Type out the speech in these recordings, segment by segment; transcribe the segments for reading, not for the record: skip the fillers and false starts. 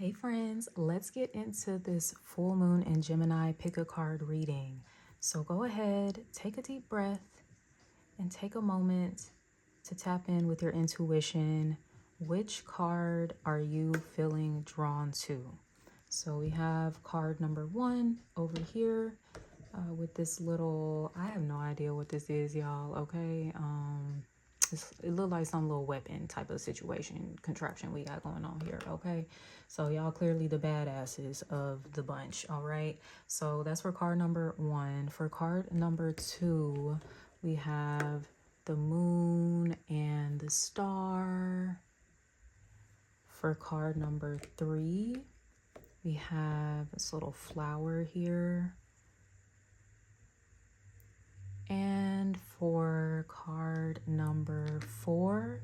Hey friends, let's get into this full moon in Gemini pick a card reading. So go ahead, take a deep breath and take a moment to tap in with your intuition. Which card are you feeling drawn to? So we have card number 1 over here with this little, I have no idea what this is, y'all, okay? It looked like some little weapon type of situation contraption we got going on here, okay? So y'all clearly the badasses of the bunch, all right? So that's for card number 1. For card number 2, we have the moon and the star. For card number 3, we have this little flower here. And for card number 4,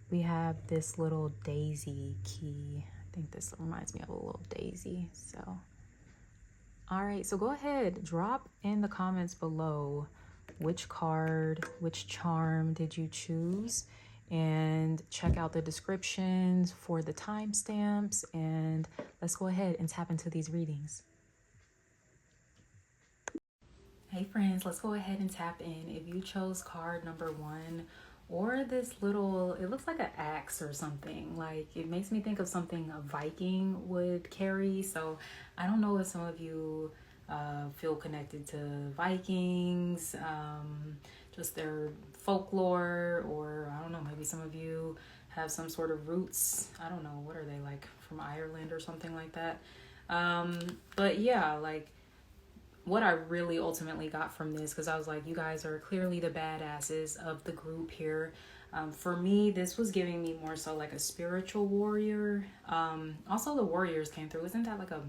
we have this little daisy key. I think this reminds me of a little daisy. So, all right, so go ahead, drop in the comments below which card, which charm did you choose, and check out the descriptions for the timestamps, and let's go ahead and tap into these readings. Hey friends, let's go ahead and tap in. If you chose card number 1 or this little, it looks like an axe or something. Like it makes me think of something a Viking would carry. So I don't know if some of you feel connected to Vikings, just their folklore, or I don't know, maybe some of you have some sort of roots. I don't know, what are they, like from Ireland or something like that? But yeah, like what I really ultimately got from this, because I was like, you guys are clearly the badasses of the group here. For me, this was giving me more so like a spiritual warrior. Also, the Warriors came through. Isn't that like a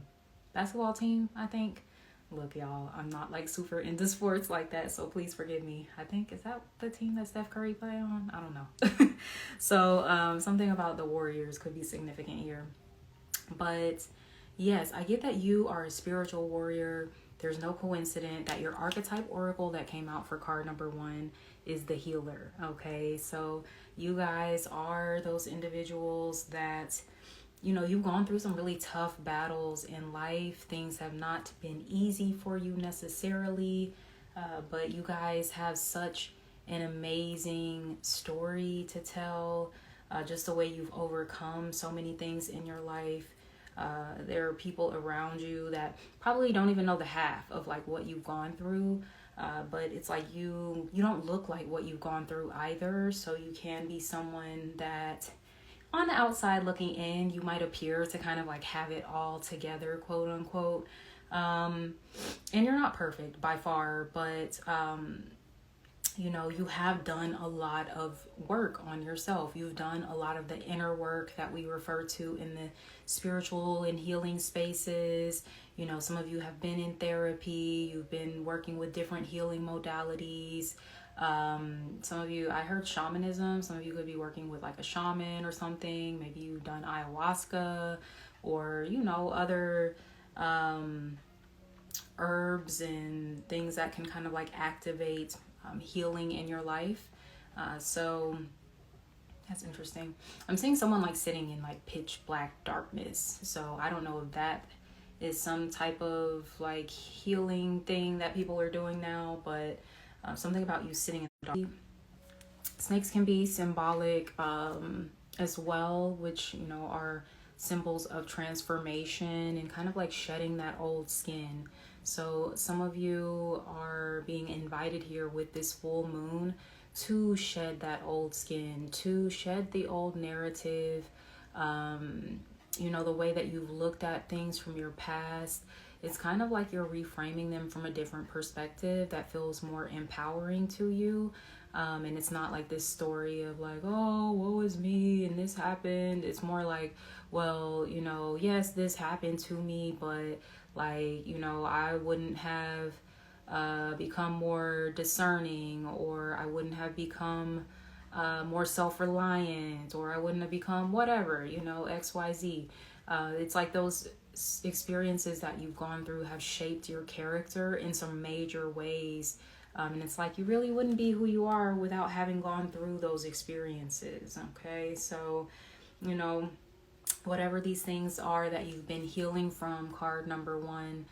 basketball team, I think? Look, y'all, I'm not like super into sports like that, so please forgive me. I think, is that the team that Steph Curry play on? I don't know. So something about the Warriors could be significant here. But yes, I get that you are a spiritual warrior. There's no coincidence that your archetype oracle that came out for card number 1 is the healer. Okay, so you guys are those individuals that, you know, you've gone through some really tough battles in life. Things have not been easy for you necessarily, but you guys have such an amazing story to tell. Just the way you've overcome so many things in your life. There are people around you that probably don't even know the half of like what you've gone through, but it's like you don't look like what you've gone through either. So you can be someone that on the outside looking in, you might appear to kind of like have it all together, quote unquote. And you're not perfect by far, but you know, you have done a lot of work on yourself. You've done a lot of the inner work that we refer to in the spiritual and healing spaces. You know, some of you have been in therapy. You've been working with different healing modalities. Some of you, I heard shamanism. Some of you could be working with like a shaman or something. Maybe you've done ayahuasca or, you know, other herbs and things that can kind of like activate healing in your life. So that's interesting. I'm seeing someone like sitting in like pitch black darkness. So I don't know if that is some type of like healing thing that people are doing now, but something about you sitting in the dark. Snakes can be symbolic as well, which, you know, are symbols of transformation and kind of like shedding that old skin. So some of you are being invited here with this full moon to shed that old skin, to shed the old narrative, you know, the way that you've looked at things from your past. It's kind of like you're reframing them from a different perspective that feels more empowering to you. And it's not like this story of like, oh, woe is me and this happened. It's more like, well, you know, yes, this happened to me, but like, you know, I wouldn't have become more discerning, or I wouldn't have become more self-reliant, or I wouldn't have become whatever, you know, XYZ. It's like those experiences that you've gone through have shaped your character in some major ways. And it's like you really wouldn't be who you are without having gone through those experiences. Okay, so, you know, whatever these things are that you've been healing from, card number one,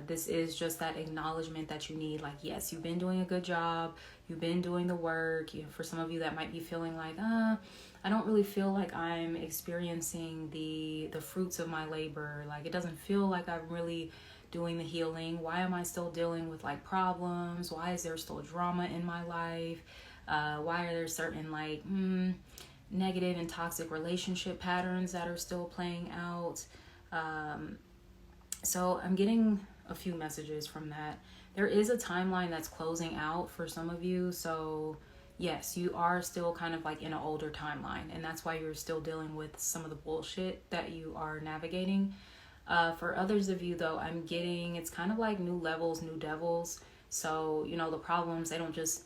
this is just that acknowledgement that you need. Like, yes, you've been doing a good job. You've been doing the work. For some of you that might be feeling like, I don't really feel like I'm experiencing the fruits of my labor. Like, it doesn't feel like I'm really doing the healing. Why am I still dealing with like problems? Why is there still drama in my life? Why are there certain like negative and toxic relationship patterns that are still playing out? So I'm getting a few messages from that. There is a timeline that's closing out for some of you. So yes, you are still kind of like in an older timeline, and that's why you're still dealing with some of the bullshit that you are navigating. For others of you though, I'm getting, it's kind of like new levels, new devils. So, the problems, they don't just,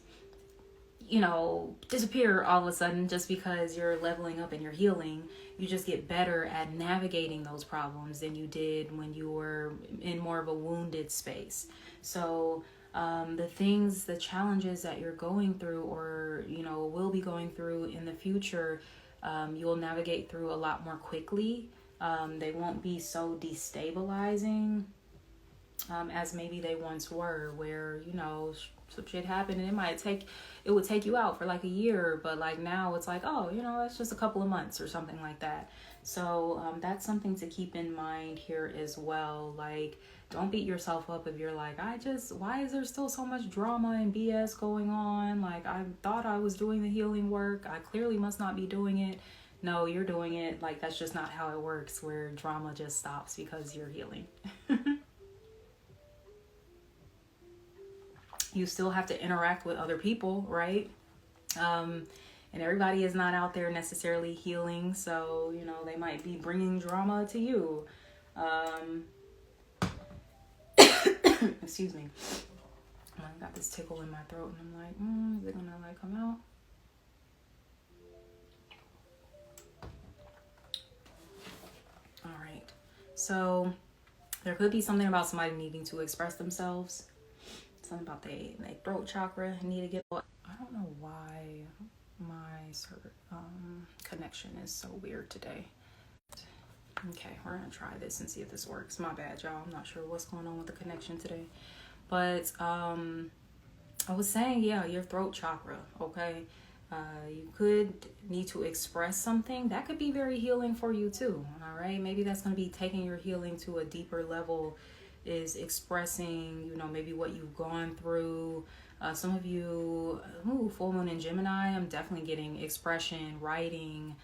disappear all of a sudden just because you're leveling up and you're healing. You just get better at navigating those problems than you did when you were in more of a wounded space. So the challenges that you're going through or, will be going through in the future, you'll navigate through a lot more quickly. They won't be so destabilizing as maybe they once were, where, some shit happened and it would take you out for like a year, but like now it's like, oh, it's just a couple of months or something like that. So that's something to keep in mind here as well. Like, don't beat yourself up if you're like, why is there still so much drama and BS going on? Like, I thought I was doing the healing work. I clearly must not be doing it. No, you're doing it. Like, that's just not how it works, where drama just stops because you're healing. You still have to interact with other people, right? And everybody is not out there necessarily healing. So, they might be bringing drama to you. Excuse me. I got this tickle in my throat and I'm like, is it gonna like come out? All right. So there could be something about somebody needing to express themselves. Something about their throat chakra need to get. I don't know why my connection is so weird today. Okay, we're gonna try this and see if this works. My bad, y'all. I'm not sure what's going on with the connection today. But I was saying, yeah, your throat chakra. Okay, you could need to express something that could be very healing for you too. All right, maybe that's gonna be taking your healing to a deeper level. Is expressing, maybe what you've gone through. Some of you, full moon in Gemini, I'm definitely getting expression, writing,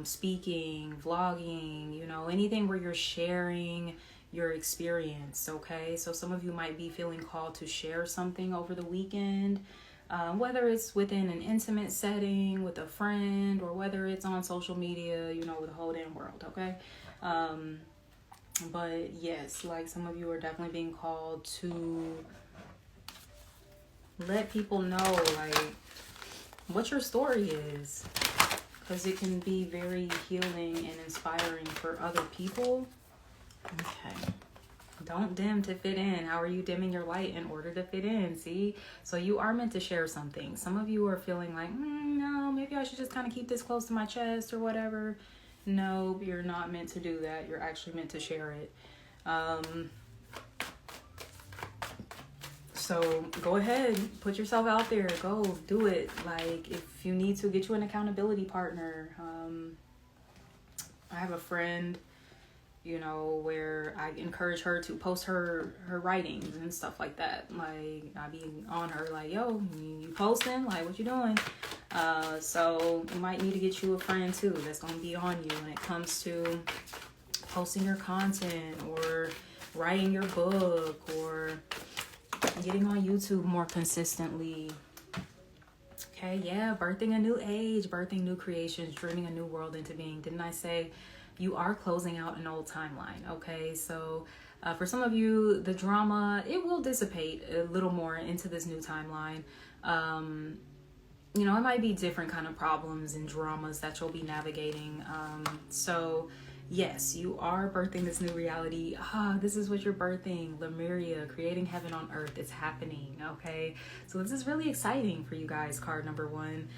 speaking, vlogging, anything where you're sharing your experience, okay? So some of you might be feeling called to share something over the weekend, whether it's within an intimate setting with a friend or whether it's on social media, with the whole damn world, okay? But yes, like some of you are definitely being called to let people know like what your story is, because it can be very healing and inspiring for other people. Okay. Don't dim to fit in. How are you dimming your light in order to fit in? See? So you are meant to share something. Some of you are feeling like, no, maybe I should just kind of keep this close to my chest or whatever. No, you're not meant to do that. You're actually meant to share it. So go ahead, put yourself out there, go do it. Like, if you need to, get you an accountability partner. I have a friend, where I encourage her to post her writings and stuff like that. Like, I be on her like, yo, you posting? Like, what you doing? So you might need to get you a friend too that's gonna be on you when it comes to posting your content or writing your book or getting on YouTube more consistently. Okay, yeah, birthing a new age, birthing new creations, dreaming a new world into being. Didn't I say you are closing out an old timeline? Okay, so for some of you, the drama, it will dissipate a little more into this new timeline. It might be different kind of problems and dramas that you'll be navigating. So yes, you are birthing this new reality. This is what you're birthing. Lemuria, creating heaven on earth. It's happening, okay? So this is really exciting for you guys, card number one.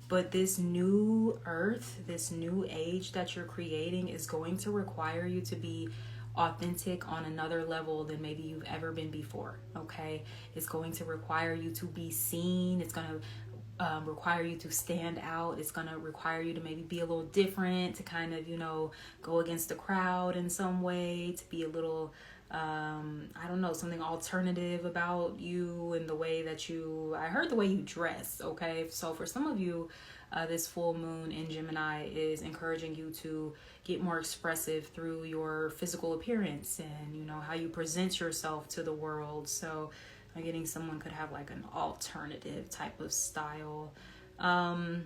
But this new earth, this new age that you're creating is going to require you to be authentic on another level than maybe you've ever been before. Okay, it's going to require you to be seen. It's going to require you to stand out. It's going to require you to maybe be a little different, to kind of, you know, go against the crowd in some way, to be a little, I don't know, something alternative about you and the way that I heard the way you dress. Okay, so for some of you, this full moon in Gemini is encouraging you to get more expressive through your physical appearance and, you know, how you present yourself to the world. So I'm getting someone could have like an alternative type of style. But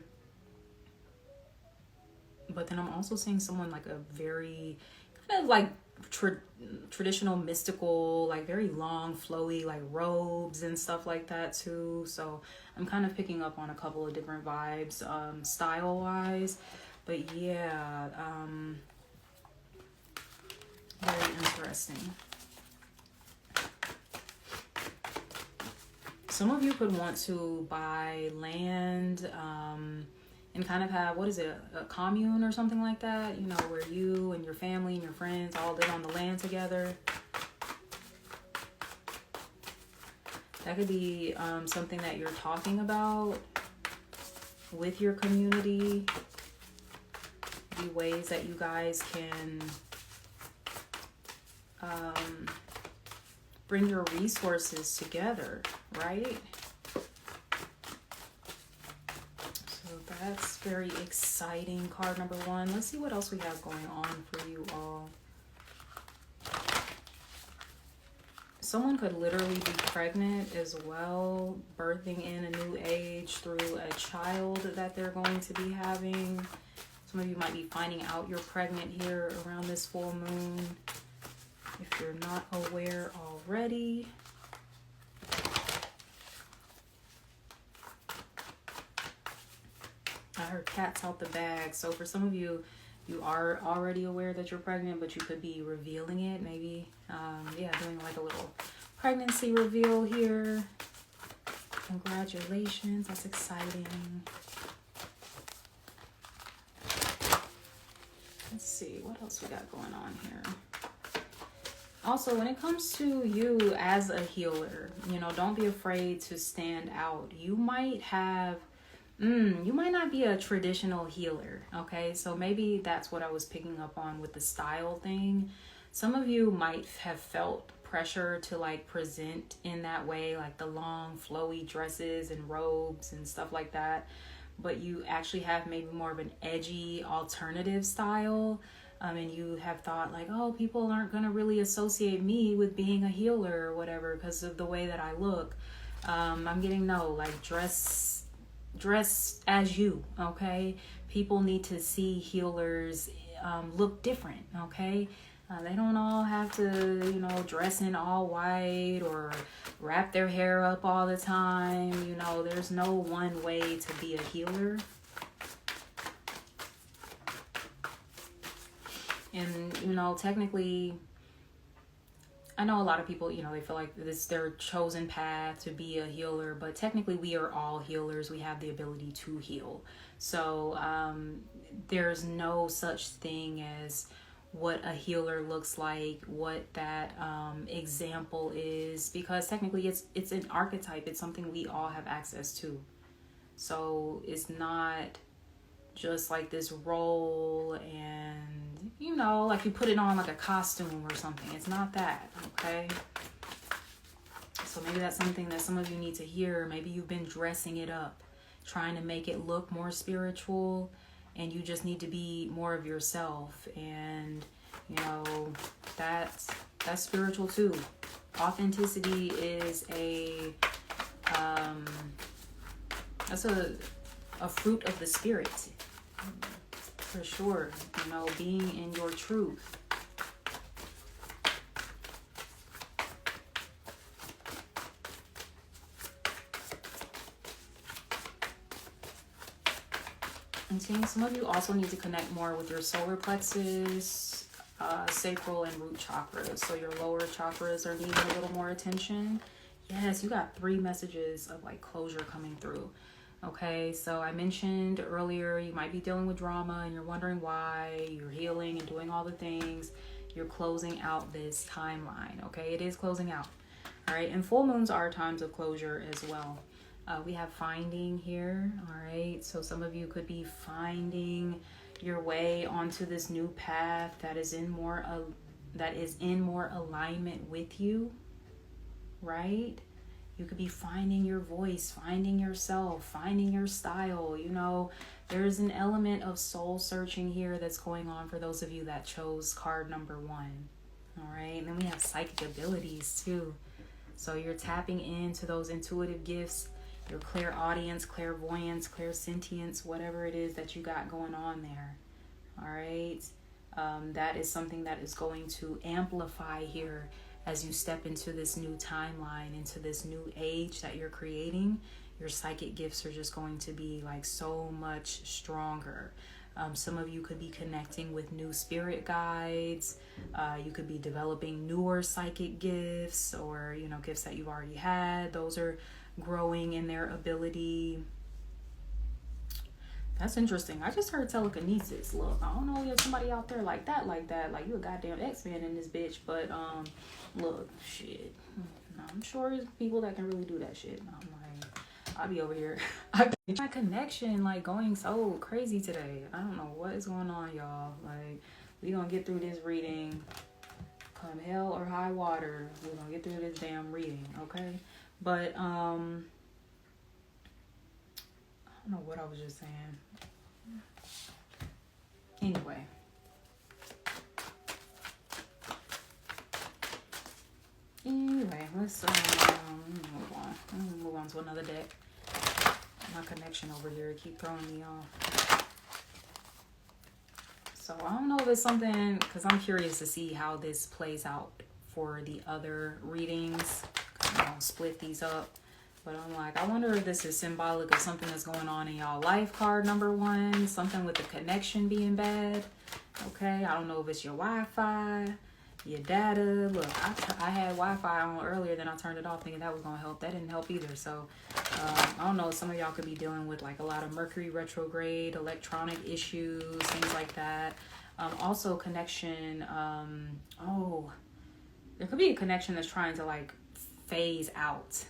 then I'm also seeing someone like a very kind of like traditional mystical, like very long flowy like robes and stuff like that too. So I'm kind of picking up on a couple of different vibes style wise. But yeah, very interesting. Some of you could want to buy land and kind of have, what is it, a commune or something like that, you know, where you and your family and your friends all live on the land together. That could be something that you're talking about with your community. Be ways that you guys can bring your resources together, right? So that's very exciting. Card number one. Let's see what else we have going on for you all. Someone could literally be pregnant as well, birthing in a new age through a child that they're going to be having. Some of you might be finding out you're pregnant here around this full moon, if you're not aware already. I heard cats out the bag. So for some of you, you are already aware that you're pregnant, but you could be revealing it. Maybe, doing like a little pregnancy reveal here. Congratulations. That's exciting. Let's see what else we got going on here. Also, when it comes to you as a healer, you know, don't be afraid to stand out. You might have, you might not be a traditional healer, okay? So maybe that's what I was picking up on with the style thing. Some of you might have felt pressure to like present in that way, like the long flowy dresses and robes and stuff like that. But you actually have maybe more of an edgy alternative style. And you have thought like, oh, people aren't going to really associate me with being a healer or whatever because of the way that I look. I'm getting like dress as you, okay? People need to see healers look different, okay? They don't all have to, you know, dress in all white or wrap their hair up all the time. You know, there's no one way to be a healer. And, you know, technically, I know a lot of people, you know, they feel like this is their chosen path to be a healer, but technically we are all healers. We have the ability to heal. So there's no such thing as what a healer looks like, what that example is, because technically it's an archetype. It's something we all have access to. So it's not just like this role and, you know, like you put it on like a costume or something. It's not that, okay? So maybe that's something that some of you need to hear. Maybe you've been dressing it up, trying to make it look more spiritual, and you just need to be more of yourself. And, you know, that's spiritual too. Authenticity is that's a fruit of the spirit, for sure. You know, being in your truth. And seeing some of you also need to connect more with your solar plexus, sacral, and root chakras. So your lower chakras are needing a little more attention. Yes, you got 3 messages of like closure coming through. Okay, so I mentioned earlier you might be dealing with drama and you're wondering why. You're healing and doing all the things. You're closing out this timeline. Okay, it is closing out. All right, and full moons are times of closure as well. We have finding here. All right, so some of you could be finding your way onto this new path that is in more alignment with you, right? You could be finding your voice, finding yourself, finding your style. You know, there's an element of soul searching here that's going on for those of you that chose card number 1. All right, and then we have psychic abilities too. So you're tapping into those intuitive gifts, your clairaudience, clairvoyance, clairsentience, whatever it is that you got going on there. All right, that is something that is going to amplify here as you step into this new timeline, into this new age that you're creating. Your psychic gifts are just going to be like so much stronger. Some of you could be connecting with new spirit guides. You could be developing newer psychic gifts, or, you know, gifts that you've already had. Those are growing in their ability. That's interesting. I just heard telekinesis. Look, I don't know if there's somebody out there like that. Like you a goddamn X-Men in this bitch. But look, shit. I'm sure there's people that can really do that shit. I'm like, I'll be over here. My connection like going so crazy today. I don't know what is going on, y'all. Like, we gonna get through this reading. Come hell or high water, we're gonna get through this damn reading, okay? But I don't know what I was just saying. Anyway. Let's move on. I'm gonna move on to another deck. My connection over here keep throwing me off. So I don't know if it's something, because I'm curious to see how this plays out for the other readings. I'm gonna split these up. But I'm like, I wonder if this is symbolic of something that's going on in y'all life, card number 1. Something with the connection being bad. Okay, I don't know if it's your Wi-Fi, your data. Look, I had Wi-Fi on earlier, then I turned it off thinking that was going to help. That didn't help either. So, I don't know. Some of y'all could be dealing with like a lot of Mercury retrograde, electronic issues, things like that. Also connection. There could be a connection that's trying to like phase out.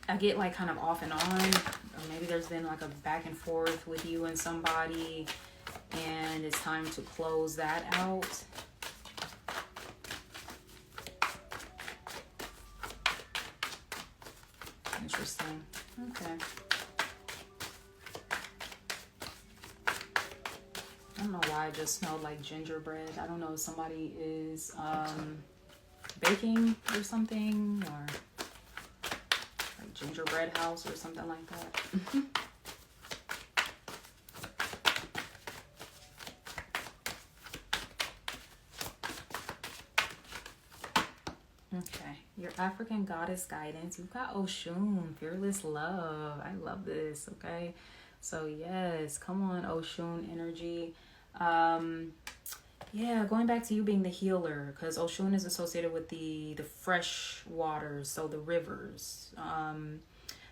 I get like kind of off and on, or maybe there's been like a back and forth with you and somebody, and it's time to close that out. Interesting. Okay. I don't know why I just smelled like gingerbread. I don't know if somebody is baking or something, or like gingerbread house or something like that. Okay, your African goddess guidance. You've got Oshun, fearless love. I love this. Okay, so yes, come on, Oshun energy. Yeah, going back to you being the healer, because Oshun is associated with the fresh waters, so the rivers.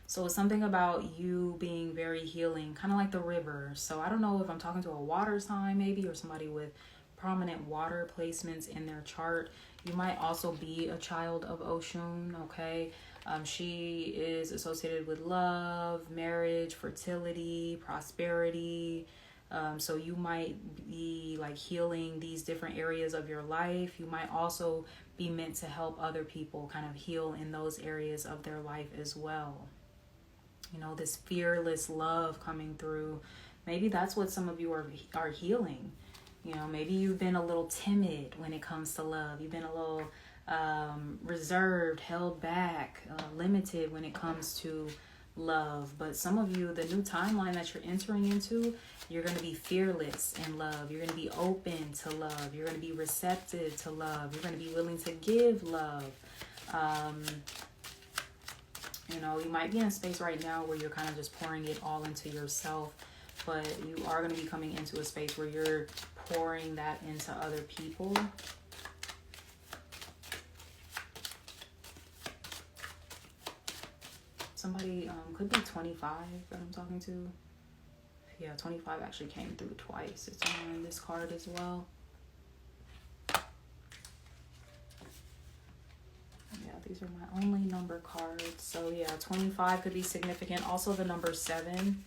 So it's something about you being very healing, kind of like the river. So I don't know if I'm talking to a water sign maybe, or somebody with prominent water placements in their chart. You might also be a child of Oshun, okay? She is associated with love, marriage, fertility, prosperity. So you might be like healing these different areas of your life. You might also be meant to help other people kind of heal in those areas of their life as well. You know, this fearless love coming through. Maybe that's what some of you are healing. You know, maybe you've been a little timid when it comes to love. You've been a little reserved, held back, limited when it comes to love. But some of you, the new timeline that you're entering into, you're going to be fearless in love. You're going to be open to love. You're going to be receptive to love. You're going to be willing to give love. You know, you might be in a space right now where you're kind of just pouring it all into yourself, but you are going to be coming into a space where you're pouring that into other people. Somebody could be 25 that I'm talking to. Yeah, 25 actually came through twice. It's on this card as well. Yeah, these are my only number cards. So yeah, 25 could be significant. Also the number 7.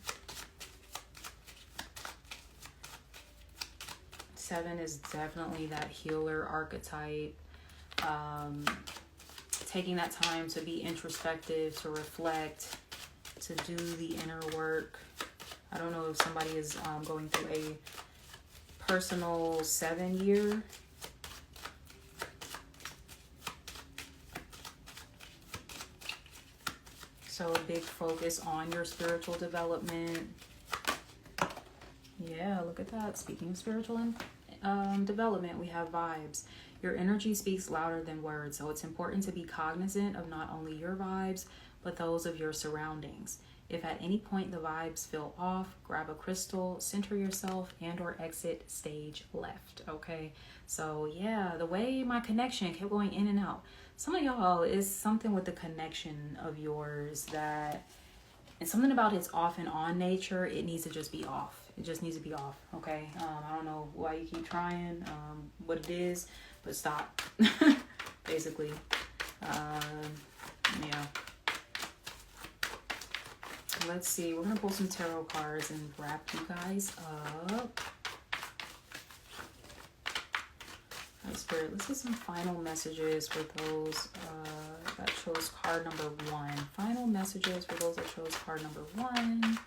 7 is definitely that healer archetype. Taking that time to be introspective, to reflect, to do the inner work. I don't know if somebody is going through a personal 7 year. So a big focus on your spiritual development. Yeah, look at that. Speaking of spiritual development, we have vibes. Your energy speaks louder than words, so it's important to be cognizant of not only your vibes, but those of your surroundings. If at any point the vibes feel off, grab a crystal, center yourself, and or exit stage left, okay? So yeah, the way my connection kept going in and out. Some of y'all, is something with the connection of yours that, and something about its off and on nature, it needs to just be off. It just needs to be off, okay? I don't know why you keep trying, what it is, but stop, basically. Yeah. Let's see. We're going to pull some tarot cards and wrap you guys up. All right, Spirit, let's get some final messages for those that chose card number 1. Final messages for those that chose card number 1.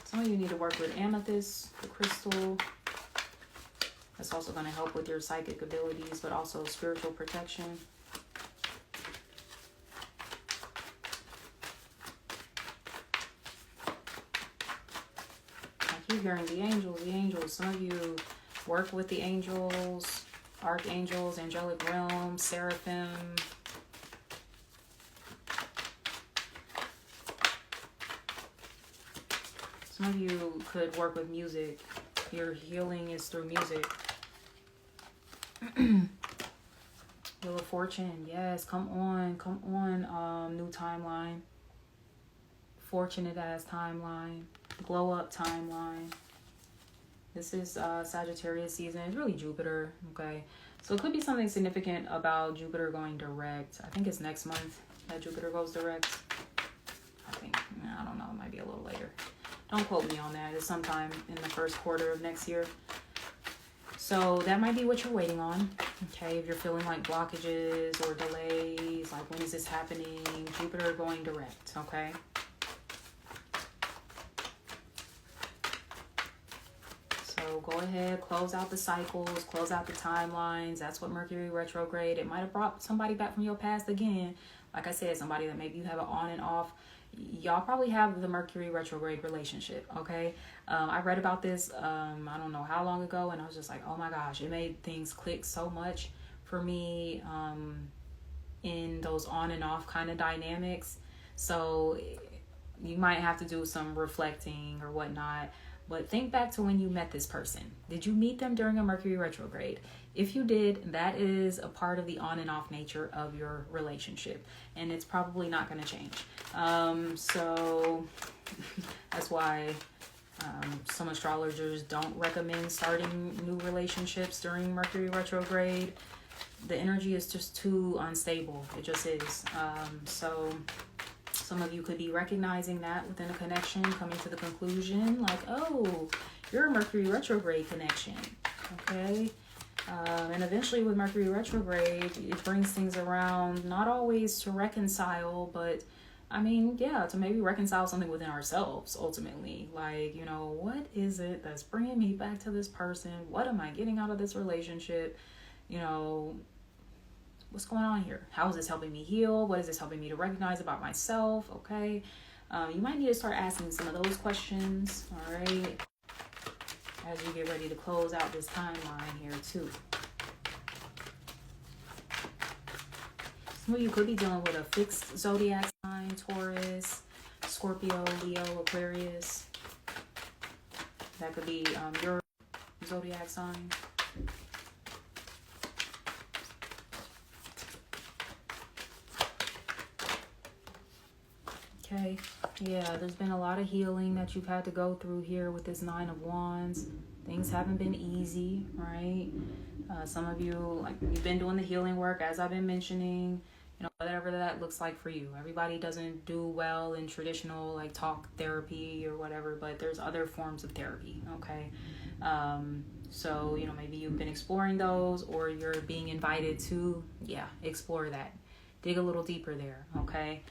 Some of you need to work with amethyst, the crystal. That's also going to help with your psychic abilities, but also spiritual protection. I keep hearing the angels, the angels. Some of you work with the angels, archangels, angelic realm, seraphim. Some of you could work with music. Your healing is through music. Wheel of Fortune, yes, come on, new timeline. Fortunate ass timeline, glow up timeline. This is Sagittarius season. It's really Jupiter, okay? So it could be something significant about Jupiter going direct. I think it's next month that Jupiter goes direct. I think, I don't know, it might be a little later. Don't quote me on that. It's sometime in the first quarter of next year. So that might be what you're waiting on. Okay, if you're feeling like blockages or delays, like when is this happening? Jupiter going direct, okay? So go ahead, close out the cycles, close out the timelines. That's what Mercury retrograde. It might have brought somebody back from your past again. Like I said, somebody that maybe you have an on and off. Y'all probably have the Mercury retrograde relationship, okay? I read about this, I don't know how long ago, and I was just like, oh my gosh, it made things click so much for me in those on and off kind of dynamics. So you might have to do some reflecting or whatnot. But think back to when you met this person. Did you meet them during a Mercury retrograde? If you did, that is a part of the on and off nature of your relationship. And it's probably not going to change. So that's why some astrologers don't recommend starting new relationships during Mercury retrograde. The energy is just too unstable. It just is. So some of you could be recognizing that within a connection, coming to the conclusion like, oh, you're a Mercury retrograde connection, okay? And eventually with Mercury retrograde, it brings things around, not always to reconcile, but I mean, yeah, to maybe reconcile something within ourselves ultimately. Like, you know, what is it that's bringing me back to this person? What am I getting out of this relationship? You know, what's going on here? How is this helping me heal? What is this helping me to recognize about myself? Okay. You might need to start asking some of those questions. All right. As you get ready to close out this timeline here too. Some of you could be dealing with a fixed zodiac sign, Taurus, Scorpio, Leo, Aquarius. That could be your zodiac sign. Okay. Yeah, there's been a lot of healing that you've had to go through here with this Nine of Wands. Things haven't been easy, right? Some of you, like, you've been doing the healing work, as I've been mentioning, you know, whatever that looks like for you. Everybody doesn't do well in traditional, like, talk therapy or whatever, but there's other forms of therapy, okay? So, you know, maybe you've been exploring those, or you're being invited to, explore that. Dig a little deeper there, okay?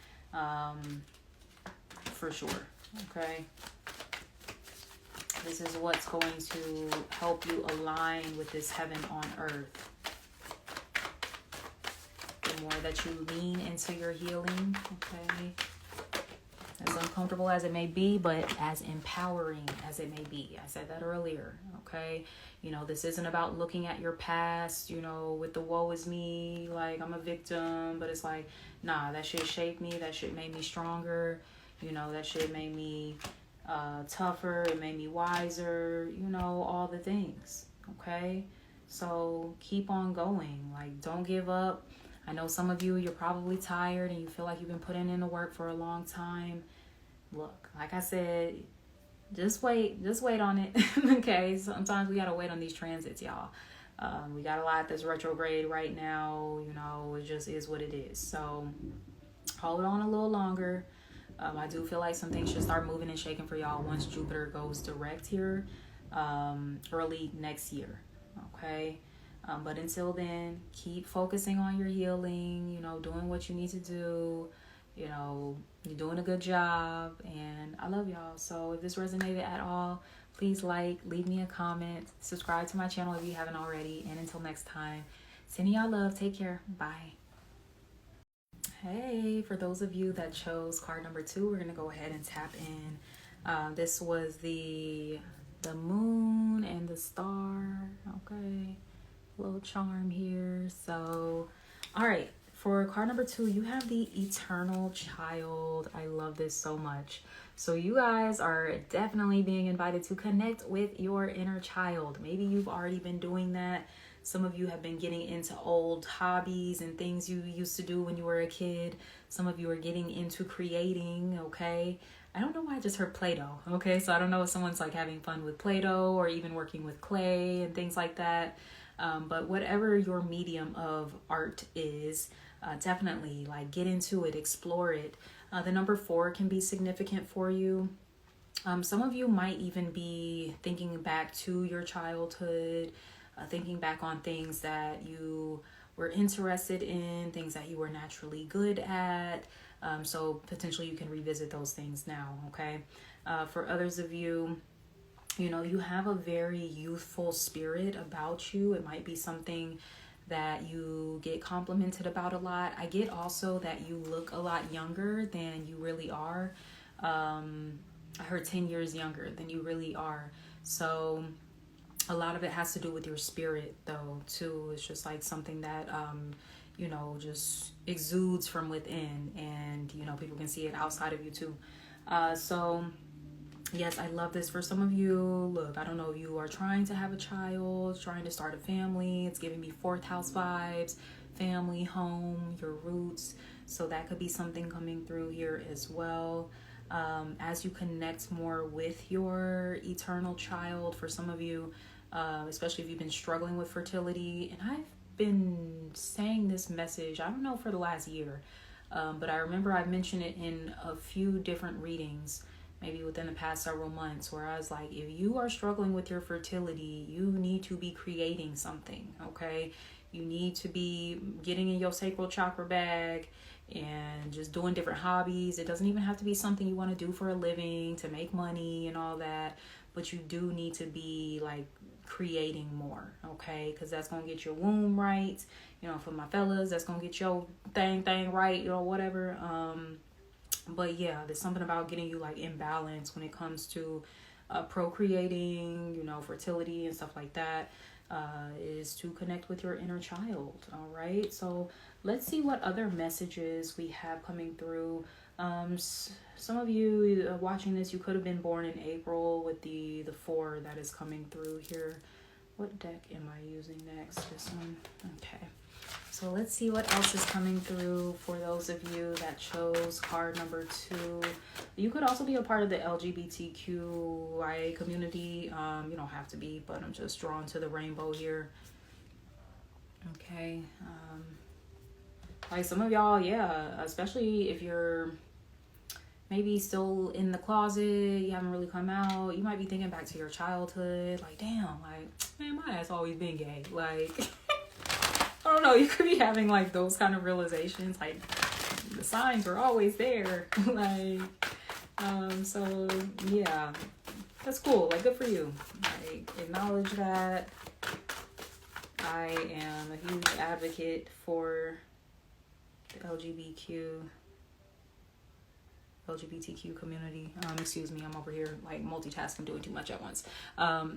For sure, okay? This is what's going to help you align with this heaven on earth. The more that you lean into your healing, okay? As uncomfortable as it may be, but as empowering as it may be. I said that earlier, okay? You know, this isn't about looking at your past, you know, with the woe is me, like I'm a victim, but it's like, nah, that shit shaped me, that shit made me stronger, you know, that shit made me tougher, it made me wiser, you know, all the things, okay? So keep on going, like, don't give up. I know some of you, you're probably tired and you feel like you've been putting in the work for a long time. Look, like I said, just wait on it. Okay, sometimes we gotta wait on these transits, y'all. We got a lot that's retrograde right now, you know, it just is what it is. So hold on a little longer. I do feel like some things should start moving and shaking for y'all once Jupiter goes direct here early next year, okay? But until then, keep focusing on your healing, you know, doing what you need to do. You know, you're doing a good job, and I love y'all. So if this resonated at all, please leave me a comment, subscribe to my channel if you haven't already, and until next time, sending y'all love. Take care. Bye. Hey, for those of you that chose card number 2, we're gonna go ahead and tap in. This was the moon and the star. Okay, little charm here. So, all right, for card number 2, you have the eternal child. I love this so much. So you guys are definitely being invited to connect with your inner child. Maybe you've already been doing that. Some of you have been getting into old hobbies and things you used to do when you were a kid. Some of you are getting into creating, okay? I don't know why I just heard Play-Doh, okay? So I don't know if someone's like having fun with Play-Doh or even working with clay and things like that. But whatever your medium of art is, definitely like get into it, explore it. The number 4 can be significant for you. Some of you might even be thinking back to your childhood, thinking back on things that you were interested in, things that you were naturally good at. So potentially you can revisit those things now, okay? For others of you, you know, you have a very youthful spirit about you. It might be something that you get complimented about a lot. I get also that you look a lot younger than you really are. I heard 10 years younger than you really are. So a lot of it has to do with your spirit, though, too. It's just like something that, you know, just exudes from within, and, you know, people can see it outside of you, too. So, yes, I love this for some of you. Look, I don't know if you are trying to have a child, trying to start a family. It's giving me 4th house vibes, family, home, your roots. So that could be something coming through here as well. As you connect more with your eternal child, for some of you, especially if you've been struggling with fertility, and I've been saying this message, I don't know, for the last year, but I remember I mentioned it in a few different readings, maybe within the past several months, where I was like, if you are struggling with your fertility, you need to be creating something, okay? You need to be getting in your sacral chakra bag and just doing different hobbies. It doesn't even have to be something you want to do for a living to make money and all that, but you do need to be like creating more, okay? Because that's gonna get your womb right, you know, for my fellas, that's gonna get your thing right, you know, whatever. But yeah, there's something about getting you like in balance when it comes to procreating, you know, fertility and stuff like that. Is to connect with your inner child. All right, so let's see what other messages we have coming through. Some of you watching this, you could have been born in April with the 4 that is coming through here. What deck am I using next? This one. Okay. So let's see what else is coming through for those of you that chose card number 2. You could also be a part of the LGBTQIA community. You don't have to be, but I'm just drawn to the rainbow here. Okay. Like some of y'all, yeah, especially if you're maybe still in the closet, you haven't really come out, you might be thinking back to your childhood, like, damn, like, man, my ass always been gay. Like, I don't know, you could be having like those kind of realizations, like the signs are always there. Like, so yeah, that's cool. Like, good for you. Like, acknowledge that. I am a huge advocate for the LGBTQ community. Excuse me, I'm over here like multitasking, doing too much at once.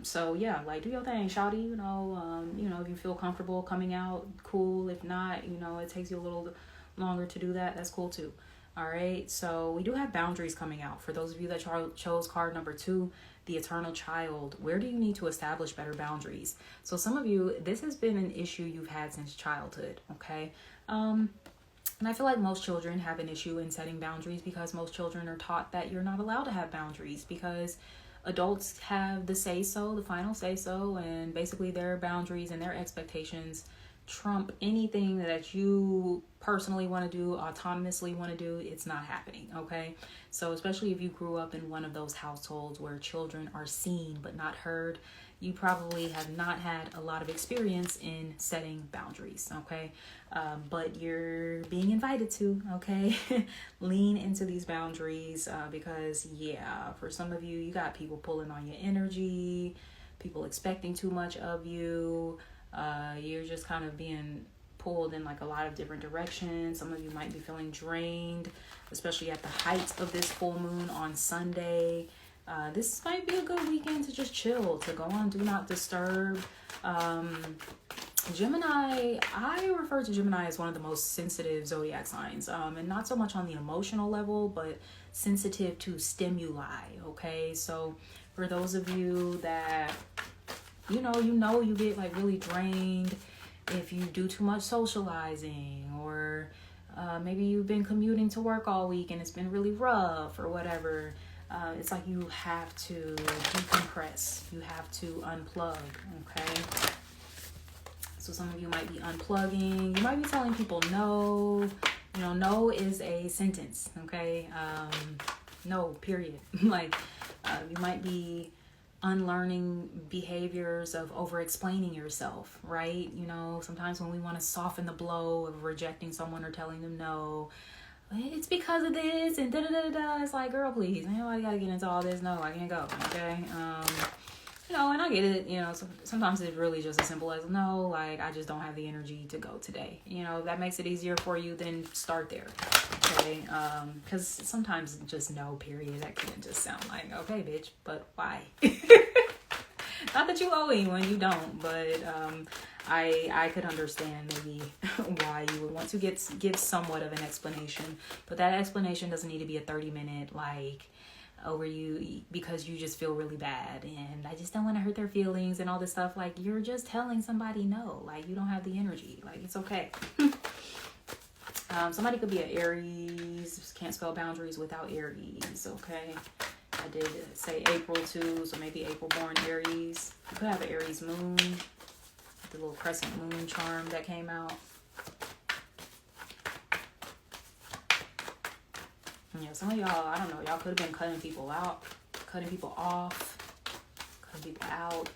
So yeah, like, do your thing, shawty. You know, if you feel comfortable coming out, cool. If not, you know, it takes you a little longer to do that, that's cool too. All right, so we do have boundaries coming out. For those of you that chose card number 2, the eternal child, where do you need to establish better boundaries? So some of you, this has been an issue you've had since childhood, okay? And I feel like most children have an issue in setting boundaries because most children are taught that you're not allowed to have boundaries because adults have the say-so, the final say-so, and basically their boundaries and their expectations trump anything that you personally want to do, autonomously want to do. It's not happening, okay? So especially if you grew up in one of those households where children are seen but not heard, you probably have not had a lot of experience in setting boundaries, okay? But you're being invited to, okay? Lean into these boundaries because, yeah, for some of you, you got people pulling on your energy, people expecting too much of you. You're just kind of being pulled in like a lot of different directions. Some of you might be feeling drained, especially at the height of this full moon on Sunday. This might be a good weekend to just chill, to go on Do Not Disturb. Gemini, I refer to Gemini as one of the most sensitive zodiac signs, and not so much on the emotional level, but sensitive to stimuli, okay? So for those of you that, you get like really drained if you do too much socializing, or maybe you've been commuting to work all week and it's been really rough or whatever. It's like you have to decompress. You have to unplug, okay? So some of you might be unplugging. You might be telling people no. You know, no is a sentence, okay? No, period. Like, you might be unlearning behaviors of over-explaining yourself, right? You know, sometimes when we want to soften the blow of rejecting someone or telling them no, it's because of this and da-da-da-da. It's like, girl, please, ain't nobody gotta get into all this. No, I can't go, okay? And I get it, sometimes it's really just as simple as, no, like, I just don't have the energy to go today. If that makes it easier for you, then start there, okay? Because sometimes just no, period, that can just sound like, okay, bitch, but why? Not that you owe anyone, you don't, but I could understand maybe why you would want to give somewhat of an explanation, but that explanation doesn't need to be a 30-minute, like, over you because you just feel really bad and I just don't want to hurt their feelings and all this stuff. Like, you're just telling somebody no, like, you don't have the energy, like, it's okay. Somebody could be an Aries, can't spell boundaries without Aries, okay? I did say April too, so maybe April born Aries. You could have an Aries moon, the little crescent moon charm that came out. Yeah, some of y'all, I don't know, y'all could have been cutting people out, cutting people off, cutting people out,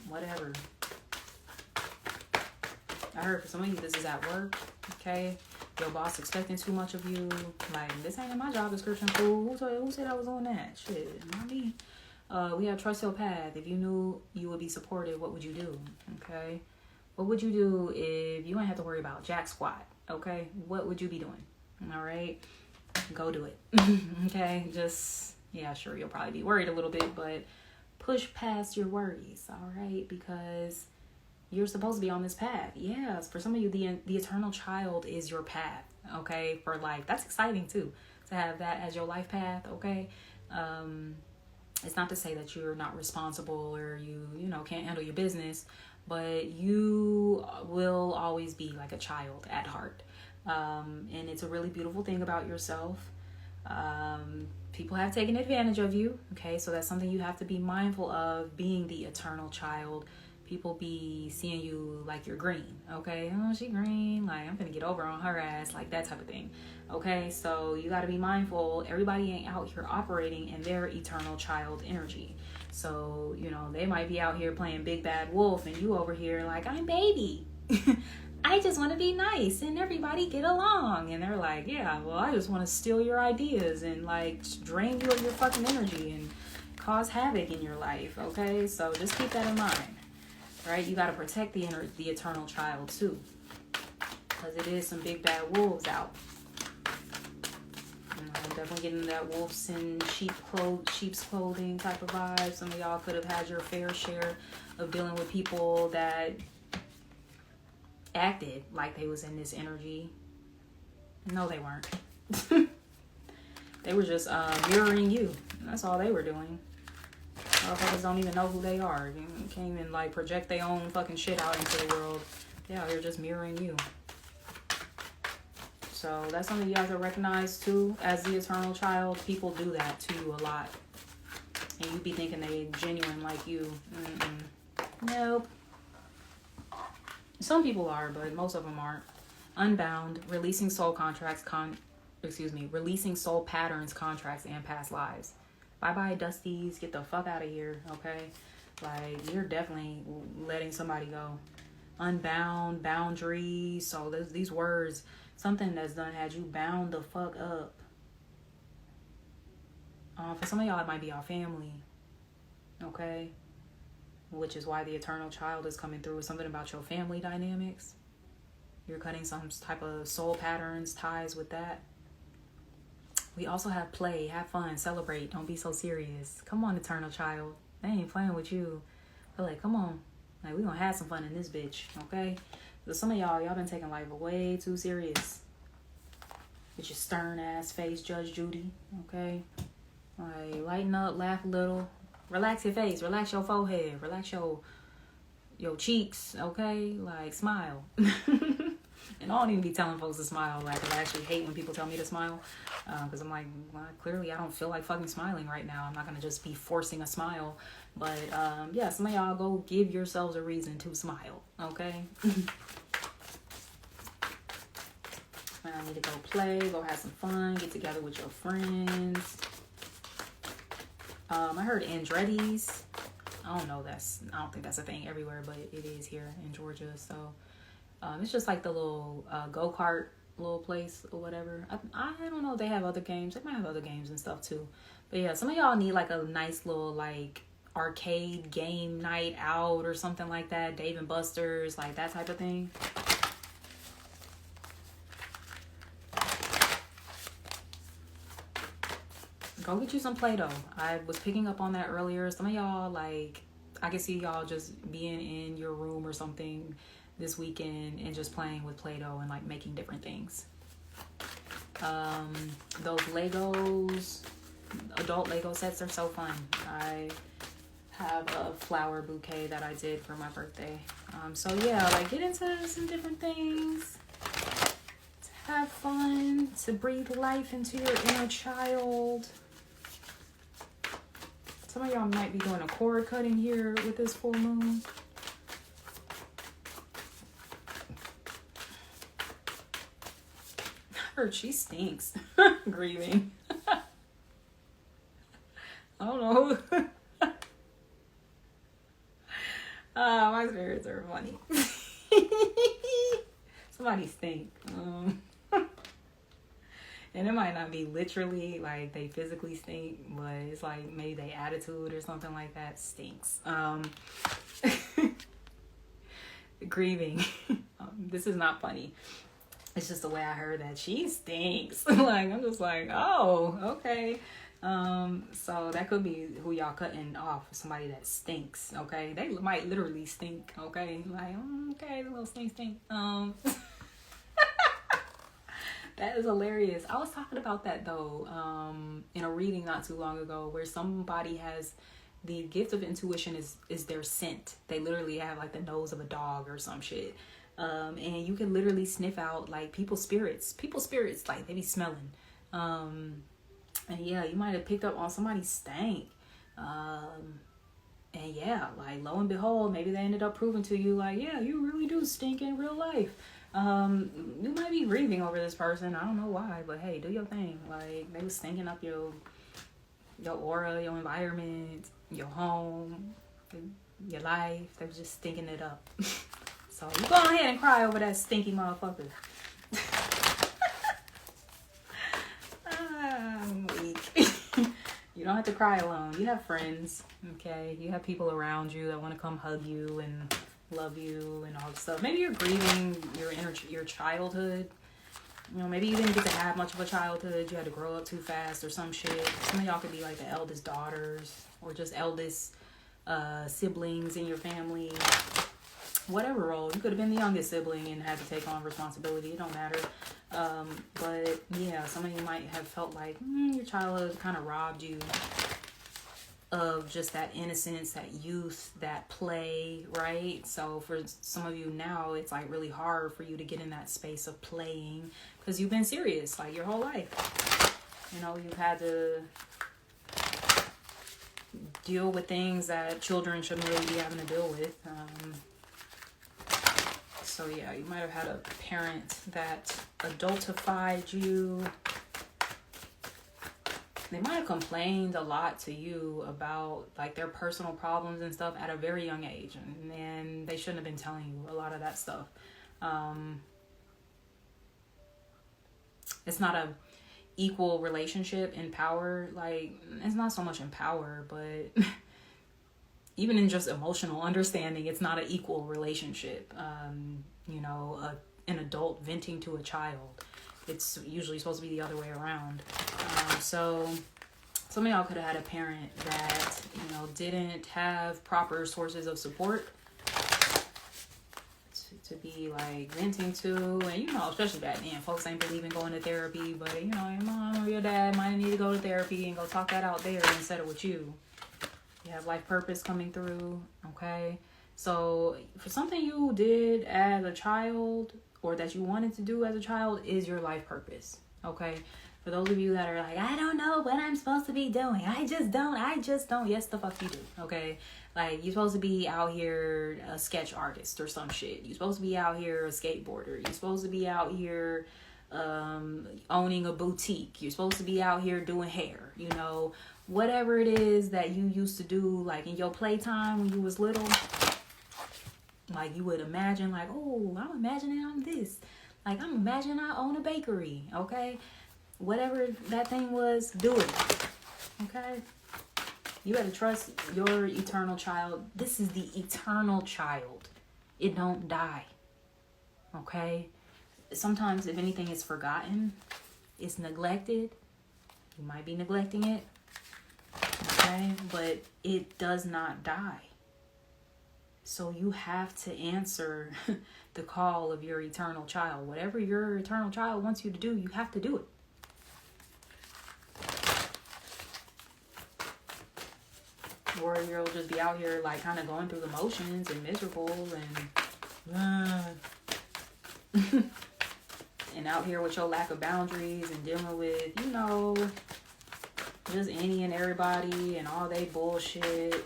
whatever. I heard for some of you, this is at work, okay? Your boss expecting too much of you. Like, this ain't in my job description, fool. Who said I was on that? Shit, not me. We have trust your path. If you knew you would be supported, what would you do? Okay? What would you do if you ain't have to worry about jack squat? Okay? What would you be doing? All right? Go do it. Okay? Just, yeah, sure, you'll probably be worried a little bit, but push past your worries, all right? Because you're supposed to be on this path. Yes, for some of you, the eternal child is your path, okay, for life. That's exciting too, to have that as your life path, okay? It's not to say that you're not responsible or you know, can't handle your business, but you will always be like a child at heart. And it's a really beautiful thing about yourself. People have taken advantage of you. Okay, so that's something you have to be mindful of, being the eternal child. People be seeing you like you're green. Okay, oh, she green, like I'm gonna get over on her ass, like that type of thing. Okay, so you got to be mindful. Everybody ain't out here operating in their eternal child energy. So, you know, they might be out here playing big bad wolf and you over here like, I'm baby. I just want to be nice and everybody get along. And they're like, yeah, well, I just want to steal your ideas and like drain you of your fucking energy and cause havoc in your life. Okay, so just keep that in mind, right? You got to protect the eternal child too, because it is some big bad wolves out. Definitely getting that wolves in sheep's clothing type of vibe. Some of y'all could have had your fair share of dealing with people that acted like they was in this energy. No, they weren't. They were just mirroring you. That's all they were doing. Motherfuckers don't even know who they are. You can't even like project their own fucking shit out into the world. Yeah, they're just mirroring you. So that's something you have to recognize too. As the eternal child, people do that to you a lot. And you be thinking they genuine like you. Nope. Some people are, but most of them aren't. Unbound, releasing soul contracts, releasing soul patterns, contracts, and past lives. Bye-bye, Dusties. Get the fuck out of here, okay? Like, you're definitely letting somebody go. Unbound, boundaries. So these words... Something that's done had you bound the fuck up. For some of y'all, it might be our family. Okay? Which is why the eternal child is coming through. Something about your family dynamics. You're cutting some type of soul patterns, ties with that. We also have play, have fun, celebrate. Don't be so serious. Come on, eternal child. They ain't playing with you. But like, come on. Like, we gonna have some fun in this bitch. Okay? But some of y'all been taking life way too serious. With your stern ass face, Judge Judy. Okay? Like, lighten up, laugh a little. Relax your face, relax your forehead, relax your cheeks, okay? Like, smile. And I don't even be telling folks to smile. Like, I actually hate when people tell me to smile. Because I'm like, well, clearly I don't feel like fucking smiling right now. I'm not going to just be forcing a smile. But, yeah, some of y'all go give yourselves a reason to smile, okay? I need to go play, go have some fun, get together with your friends. I heard Andretti's. I don't think that's a thing everywhere, but it is here in Georgia. So it's just like the little go-kart little place or whatever. I don't know if they have other games. They might have other games and stuff too. But yeah, some of y'all need like a nice little like arcade game night out or something like that. Dave and Buster's, like that type of thing. Go get you some Play-Doh. I was picking up on that earlier. Some of y'all, like, I can see y'all just being in your room or something this weekend and just playing with Play-Doh and, like, making different things. Those Legos, adult Lego sets are so fun. I have a flower bouquet that I did for my birthday. So, yeah, like, get into some different things. To have fun. To breathe life into your inner child. Some of y'all might be doing a cord cutting here with this full moon. I heard she stinks. Grieving. I don't know. My spirits are funny. Somebody stink. And it might not be literally like they physically stink, but it's like maybe their attitude or something like that stinks. Grieving. This is not funny. It's just the way I heard that she stinks. Like, I'm just like, oh, okay. So that could be who y'all cutting off, somebody that stinks, okay? They might literally stink, okay? Like, okay, the little stink. That is hilarious. I was talking about that though, in a reading not too long ago, where somebody has the gift of intuition is their scent. They literally have like the nose of a dog or some shit. And you can literally sniff out like people's spirits. People's spirits, like they be smelling. And yeah, you might have picked up on somebody's stank. And yeah, like lo and behold, maybe they ended up proving to you like, yeah, you really do stink in real life. You might be grieving over this person. I don't know why, but hey, do your thing. Like they was stinking up your aura, your environment, your home, your life. They was just stinking it up. So you go ahead and cry over that stinky motherfucker. I'm weak. You don't have to cry alone. You have friends, okay? You have people around you that want to come hug you and love you and all this stuff. Maybe you're grieving your childhood. You know, maybe you didn't get to have much of a childhood. You had to grow up too fast or some shit. Some of y'all could be like the eldest daughters or just eldest siblings in your family. Whatever role. You could have been the youngest sibling and had to take on responsibility. It don't matter. But yeah, some of you might have felt like your childhood kind of robbed you of just that innocence, that youth, that play, right? So for some of you now, it's like really hard for you to get in that space of playing because you've been serious like your whole life. You know, you've had to deal with things that children shouldn't really be having to deal with. So yeah, you might have had a parent that adultified you. They might have complained a lot to you about like their personal problems and stuff at a very young age, and they shouldn't have been telling you a lot of that stuff. It's not a equal relationship in power. Like it's not so much in power, but even in just emotional understanding, it's not an equal relationship. You know, an adult venting to a child. It's usually supposed to be the other way around. So some of y'all could have had a parent that, you know, didn't have proper sources of support to be like venting to. And, you know, especially back then, folks ain't believe in going to therapy. But, you know, your mom or your dad might need to go to therapy and go talk that out there instead of with you. You have life purpose coming through, okay? So for something you did as a child or that you wanted to do as a child is your life purpose, okay? For those of you that are like, I don't know what I'm supposed to be doing. I just don't. Yes, the fuck you do, okay? Like, you're supposed to be out here a sketch artist or some shit. You're supposed to be out here a skateboarder. You're supposed to be out here owning a boutique. You're supposed to be out here doing hair, you know? Whatever it is that you used to do, like in your playtime when you was little, like you would imagine like, oh, I'm imagining I'm this. Like, I'm imagining I own a bakery, okay? Whatever that thing was, do it, okay? You gotta trust your eternal child. This is the eternal child. It don't die, okay? Sometimes, if anything is forgotten, it's neglected. You might be neglecting it, okay? But it does not die. So you have to answer the call of your eternal child. Whatever your eternal child wants you to do, you have to do it. Or you'll just be out here like kind of going through the motions and miserable and and out here with your lack of boundaries and dealing with, you know, just any and everybody and all they bullshit.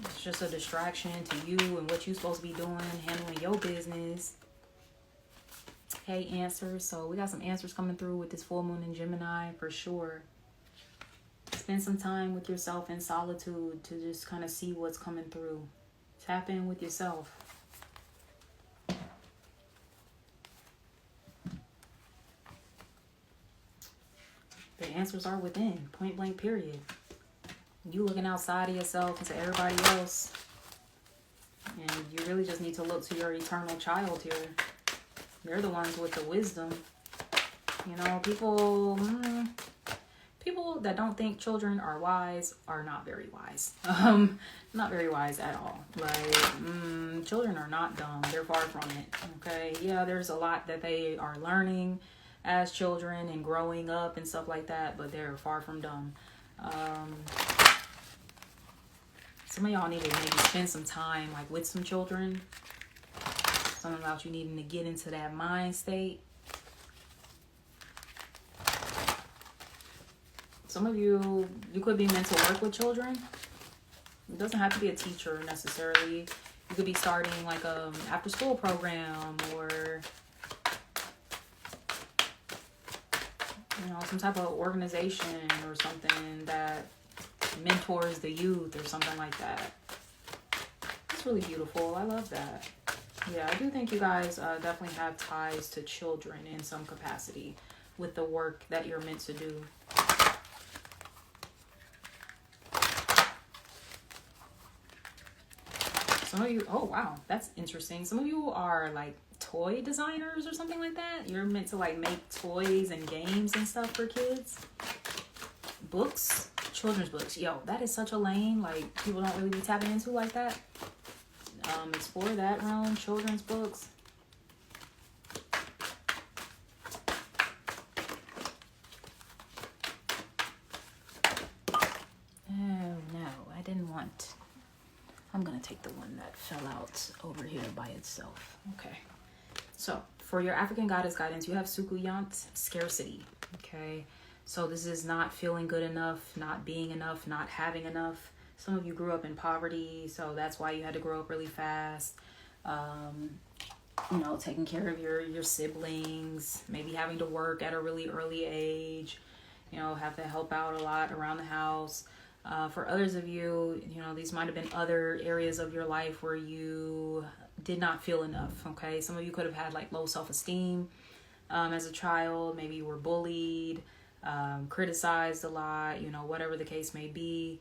It's just a distraction to you and what you're supposed to be doing, handling your business. Hey, answers. So we got some answers coming through with this full moon in Gemini for sure. Spend some time with yourself in solitude to just kind of see what's coming through. Tap in with yourself. The answers are within, point blank, period. You looking outside of yourself and to everybody else. And you really just need to look to your eternal child here. They're the ones with the wisdom. You know, people people that don't think children are wise are not very wise. Not very wise at all. Like, children are not dumb. They're far from it. Okay. Yeah, there's a lot that they are learning as children and growing up and stuff like that, but they're far from dumb. Some of y'all need to maybe spend some time like with some children. Something about you needing to get into that mind state. Some of you could be meant to work with children. It doesn't have to be a teacher necessarily. You could be starting like a after school program, or some type of organization or something that mentors the youth or something like that. It's really beautiful. I love that. Yeah, I do think you guys definitely have ties to children in some capacity with the work that you're meant to do. Some of you, oh wow, that's interesting. Some of you are like toy designers or something like that. You're meant to like make toys and games and stuff for kids. Books, children's books. Yo, that is such a lane like people don't really be tapping into like that. Explore that realm, children's books. Oh no, I didn't want. I'm gonna take the one that fell out over here by itself. Okay. So for your African goddess guidance, you have Sukuyant, scarcity. Okay. So this is not feeling good enough, not being enough, not having enough. Some of you grew up in poverty, so that's why you had to grow up really fast. Taking care of your siblings, maybe having to work at a really early age, have to help out a lot around the house. For others of you, these might have been other areas of your life where you did not feel enough, okay? Some of you could have had like low self-esteem as a child. Maybe you were bullied, criticized a lot, whatever the case may be.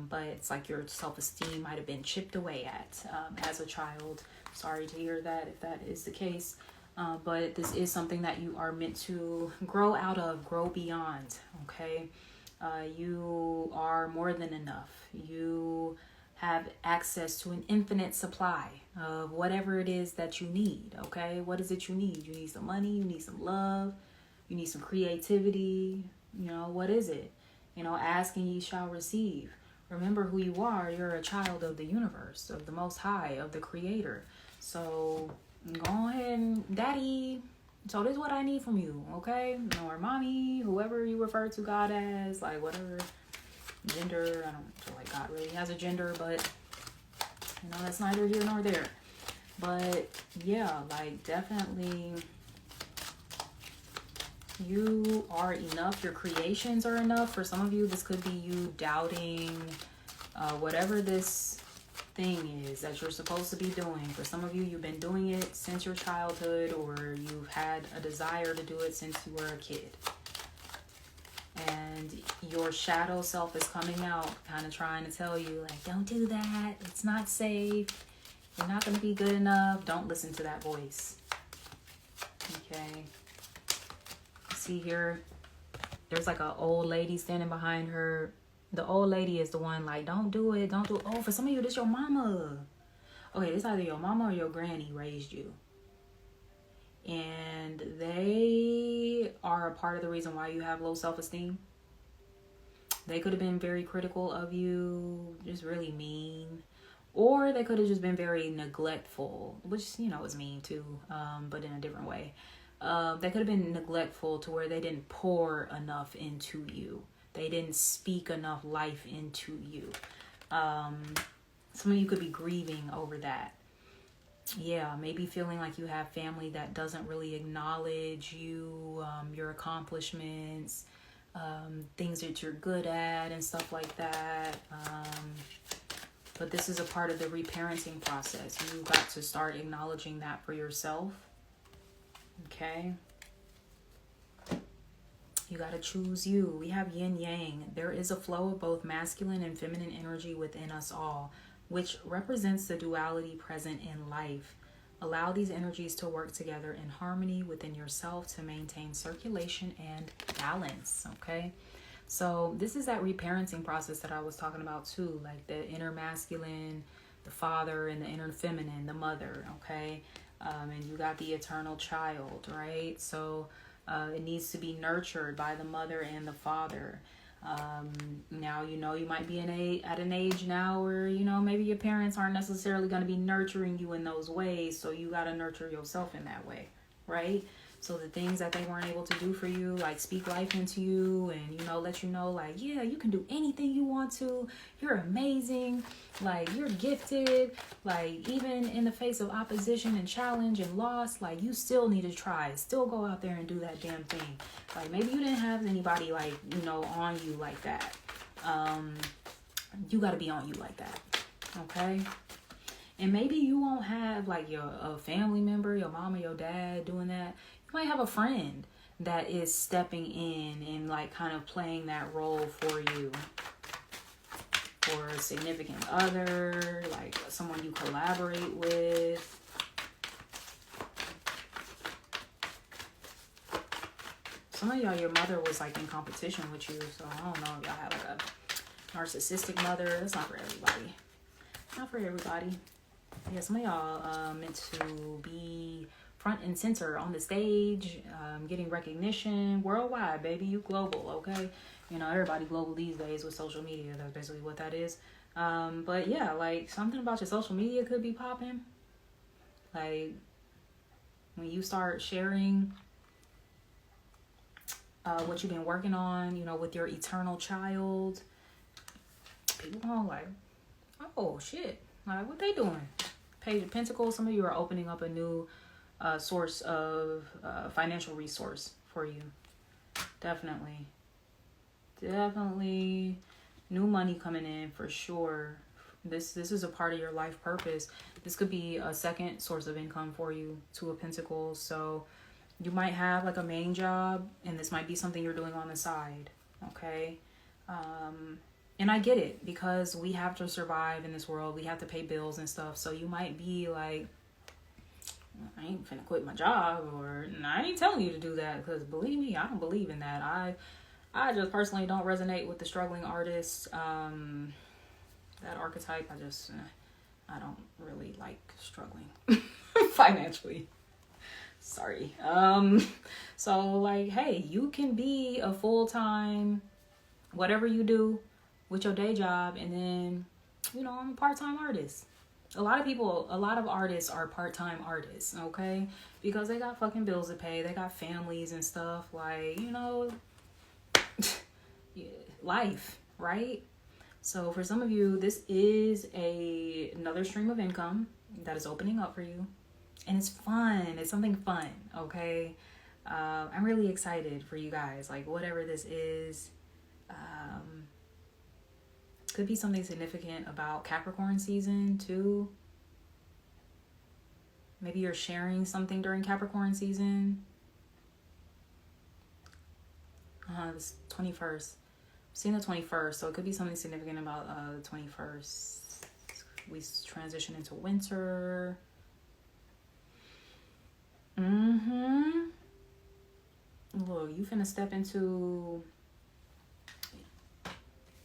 But it's like your self-esteem might have been chipped away at as a child. Sorry to hear that if that is the case. But this is something that you are meant to grow out of, grow beyond, okay? You are more than enough. You have access to an infinite supply of whatever it is that you need, okay? What is it you need? You need some money, you need some love, you need some creativity, what is it? Ask and ye shall receive. Remember who you are. You're a child of the universe, of the Most High, of the Creator. So go ahead and daddy. So this is what I need from you, okay? Or mommy, whoever you refer to God as, like whatever gender. I don't feel like God really has a gender, but that's neither here nor there. But yeah, like definitely you are enough. Your creations are enough. For some of you, this could be you doubting whatever this thing is that you're supposed to be doing. For some of you, you've been doing it since your childhood, or you've had a desire to do it since you were a kid. And your shadow self is coming out, kind of trying to tell you, like, don't do that. It's not safe. You're not going to be good enough. Don't listen to that voice. Okay. See here, there's like an old lady standing behind her. The old lady is the one like, don't do it, don't do it. Oh, for some of you, this your mama. Okay, this either your mama or your granny raised you. And they are a part of the reason why you have low self-esteem. They could have been very critical of you, just really mean. Or they could have just been very neglectful, which, is mean too, but in a different way. They could have been neglectful to where they didn't pour enough into you. They didn't speak enough life into you. Some of you could be grieving over that. Yeah, maybe feeling like you have family that doesn't really acknowledge you, your accomplishments, things that you're good at and stuff like that. But this is a part of the reparenting process. You've got to start acknowledging that for yourself. Okay. You got to choose you. We have yin yang. There is a flow of both masculine and feminine energy within us all, which represents the duality present in life. Allow these energies to work together in harmony within yourself to maintain circulation and balance. Okay. So this is that reparenting process that I was talking about too, like the inner masculine, the father, and the inner feminine, the mother, okay? And you got the eternal child, right? So it needs to be nurtured by the mother and the father. Now, you might be at an age now where, maybe your parents aren't necessarily going to be nurturing you in those ways. So you got to nurture yourself in that way, right? So the things that they weren't able to do for you, like speak life into you and, let you know, like, yeah, you can do anything you want to. You're amazing. Like, you're gifted. Like, even in the face of opposition and challenge and loss, like, you still need to try. Still go out there and do that damn thing. Like, maybe you didn't have anybody, like, on you like that. You got to be on you like that. Okay? And maybe you won't have, like, a family member, your mom or your dad doing that. You might have a friend that is stepping in and, like, kind of playing that role for you. Or a significant other, like someone you collaborate with. Some of y'all, your mother was, like, in competition with you. So, I don't know if y'all have, like, a narcissistic mother. That's not for everybody. Not for everybody. Yeah, some of y'all meant to be front and center on the stage, getting recognition worldwide, baby. You global, okay? Everybody global these days with social media. That's basically what that is. But yeah, like, something about your social media could be popping. Like, when you start sharing what you've been working on, with your eternal child, people gonna like, oh shit, like, what they doing? Page of Pentacles, some of you are opening up a new source of financial resource for you. Definitely new money coming in for sure. This is a part of your life purpose. This could be a second source of income for you. Two of Pentacles. So you might have, like, a main job, and this might be something you're doing on the side. Okay. And I get it, because we have to survive in this world. We have to pay bills and stuff. So you might be like, I ain't finna quit my job, or I ain't telling you to do that, because believe me, I don't believe in that. I just personally don't resonate with the struggling artist. That archetype, I don't really like struggling financially. Sorry. So, like, hey, you can be a full-time whatever you do with your day job, and then, I'm a part-time artist. A lot of artists are part-time artists, okay? Because they got fucking bills to pay. They got families and stuff, like, life, right? So for some of you, this is another stream of income that is opening up for you. And it's fun. It's something fun, okay? I'm really excited for you guys. Like, whatever this is, could be something significant about Capricorn season too. Maybe you're sharing something during Capricorn season. This 21st. I'm seeing the 21st, so it could be something significant about the 21st. We transition into winter. Look,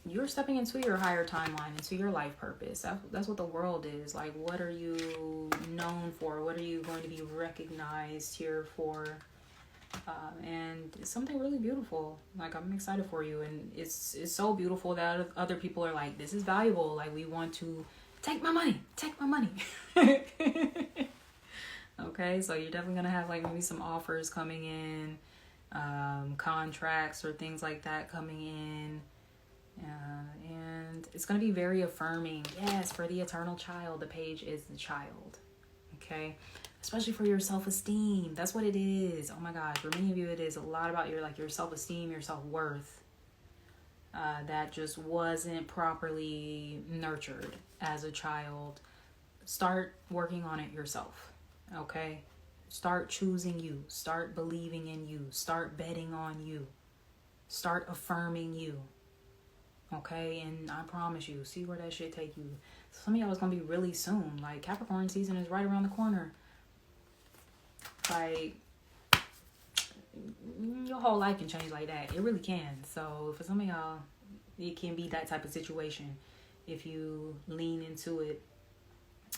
you're stepping into your higher timeline, into your life purpose. That's what the world is. Like, what are you known for? What are you going to be recognized here for? And it's something really beautiful. Like, I'm excited for you. And it's so beautiful that other people are like, this is valuable. Like, we want to take my money. Okay, so you're definitely going to have, like, maybe some offers coming in, contracts or things like that coming in. And it's going to be very affirming. Yes, for the eternal child, the page is the child. Okay, especially for your self-esteem. That's what it is. Oh my gosh, for many of you, it is a lot about your self-esteem, your self-worth. That just wasn't properly nurtured as a child. Start working on it yourself. Okay, start choosing you. Start believing in you. Start betting on you. Start affirming you. Okay, and I promise you, see where that shit take you. Some of y'all is gonna be really soon. Like, Capricorn season is right around the corner. Like, your whole life can change like that. It really can. So for some of y'all, it can be that type of situation if you lean into it.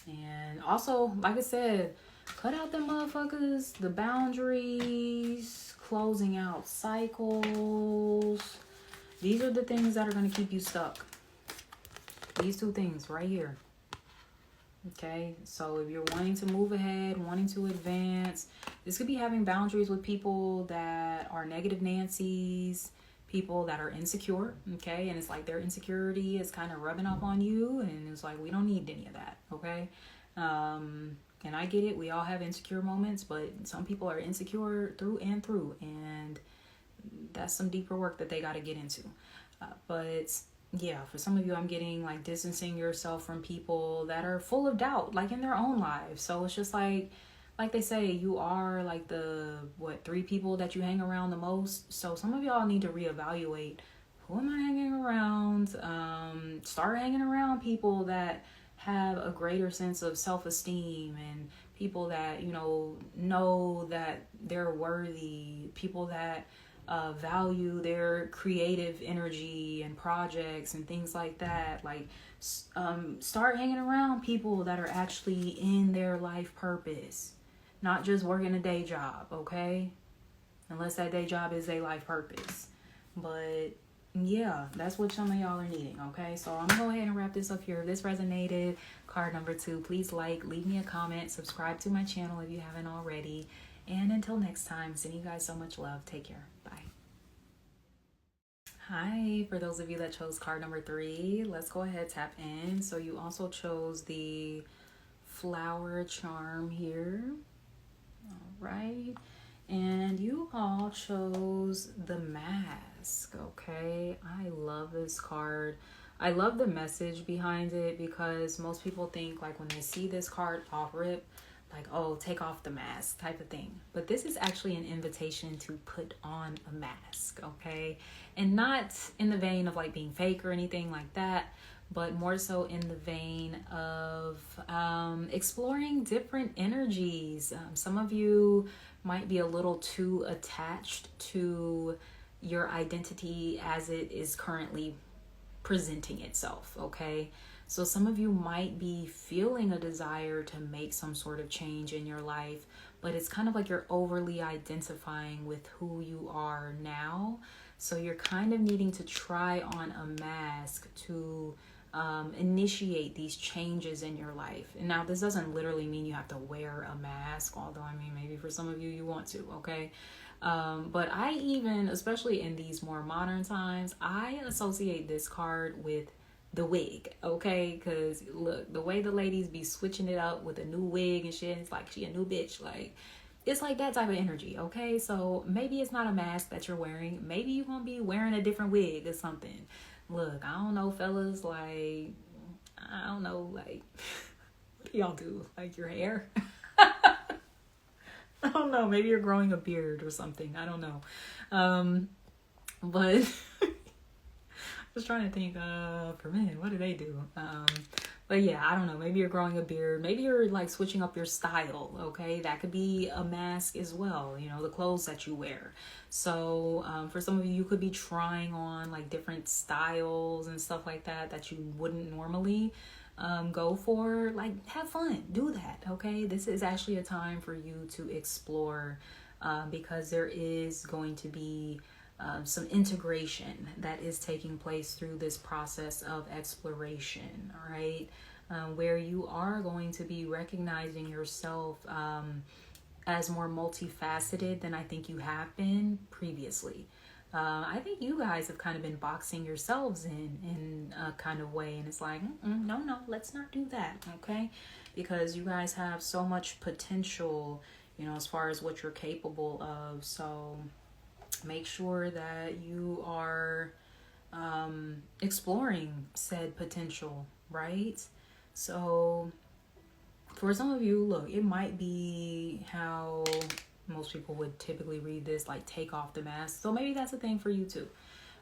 And also, like I said, cut out the motherfuckers, the boundaries, closing out cycles. These are the things that are going to keep you stuck. These two things right here. Okay, so if you're wanting to move ahead, wanting to advance, this could be having boundaries with people that are negative Nancy's, people that are insecure, okay? And it's like their insecurity is kind of rubbing off on you, and it's like, we don't need any of that, okay? And I get it, we all have insecure moments, but some people are insecure through and through, and that's some deeper work that they got to get into. But yeah, for some of you, I'm getting like distancing yourself from people that are full of doubt, like in their own lives. So it's just like they say, you are like the 3 people that you hang around the most. So some of y'all need to reevaluate, who am I hanging around? Start hanging around people that have a greater sense of self-esteem, and people that, you know that they're worthy, people that value their creative energy and projects and things like that. Like, start hanging around people that are actually in their life purpose, not just working a day job, okay? Unless that day job is a life purpose. But yeah, that's what some of y'all are needing, okay? So I'm gonna go ahead and wrap this up here. If this resonated, card number 2, please leave me a comment, subscribe to my channel if you haven't already. And until next time, sending you guys so much love. Take care. Bye. Hi, for those of you that chose card number 3, let's go ahead, tap in. So you also chose the flower charm here. All right. And you all chose the mask, okay? I love this card. I love the message behind it, because most people think, like, when they see this card off rip, like, oh, take off the mask type of thing. But this is actually an invitation to put on a mask, okay? And not in the vein of like being fake or anything like that, but more so in the vein of exploring different energies. Some of you might be a little too attached to your identity as it is currently presenting itself, okay? So some of you might be feeling a desire to make some sort of change in your life, but it's kind of like you're overly identifying with who you are now. So you're kind of needing to try on a mask to initiate these changes in your life. And now this doesn't literally mean you have to wear a mask, although I mean, maybe for some of you, you want to, okay? But I even, especially in these more modern times, I associate this card with the wig, okay? Because look, the way the ladies be switching it up with a new wig and shit, it's like she a new bitch. Like, it's like that type of energy, okay? So maybe it's not a mask that you're wearing. Maybe you're gonna be wearing a different wig or something. Look, I don't know, fellas, like, I don't know, like, what do y'all do? Like, your hair? I don't know, maybe you're growing a beard or something. I don't know. But just trying to think, for men, what do they do? But yeah, I don't know. Maybe you're growing a beard. Maybe you're like switching up your style, okay? That could be a mask as well, you know, the clothes that you wear. So for some of you, you could be trying on like different styles and stuff like that that you wouldn't normally go for. Like, have fun. Do that, okay? This is actually a time for you to explore because there is going to be some integration that is taking place through this process of exploration, all right? Where you are going to be recognizing yourself as more multifaceted than I think you have been previously. I think you guys have kind of been boxing yourselves in a kind of way, and it's like, no, let's not do that, okay? Because you guys have so much potential, you know, as far as what you're capable of. So make sure that you are exploring said potential, right? So for some of you, look, it might be how most people would typically read this, like, take off the mask. So maybe that's a thing for you too.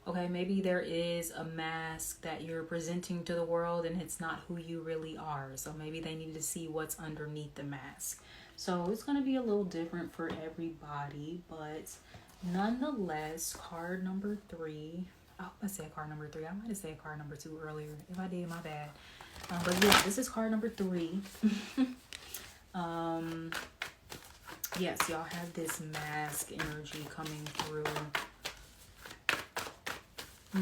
Okay, maybe there is a mask that you're presenting to the world and it's not who you really are. So maybe they need to see what's underneath the mask. So it's going to be a little different for everybody, but Nonetheless, card number 3. Oh, I said card number 3. I might have said card number 2 earlier. If I did, my bad. But yeah, this is card number 3. Yes, y'all have this mask energy coming through.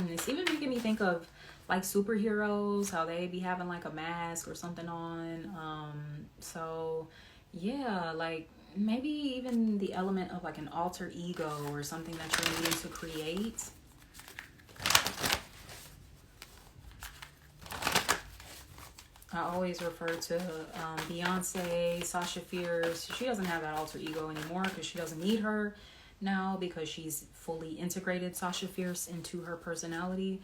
It's even making me think of like superheroes, how they be having like a mask or something on. So yeah, like maybe even the element of like an alter ego or something that you're needing to create. I always refer to Beyonce, Sasha Fierce. She doesn't have that alter ego anymore because she doesn't need her now because she's fully integrated Sasha Fierce into her personality.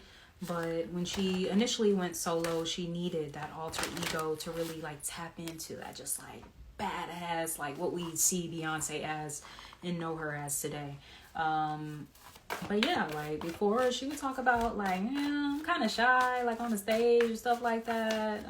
But when she initially went solo, she needed that alter ego to really like tap into that just like badass, like what we see Beyonce as and know her as today. But yeah, like before she would talk about like, yeah, I'm kind of shy, like on the stage and stuff like that.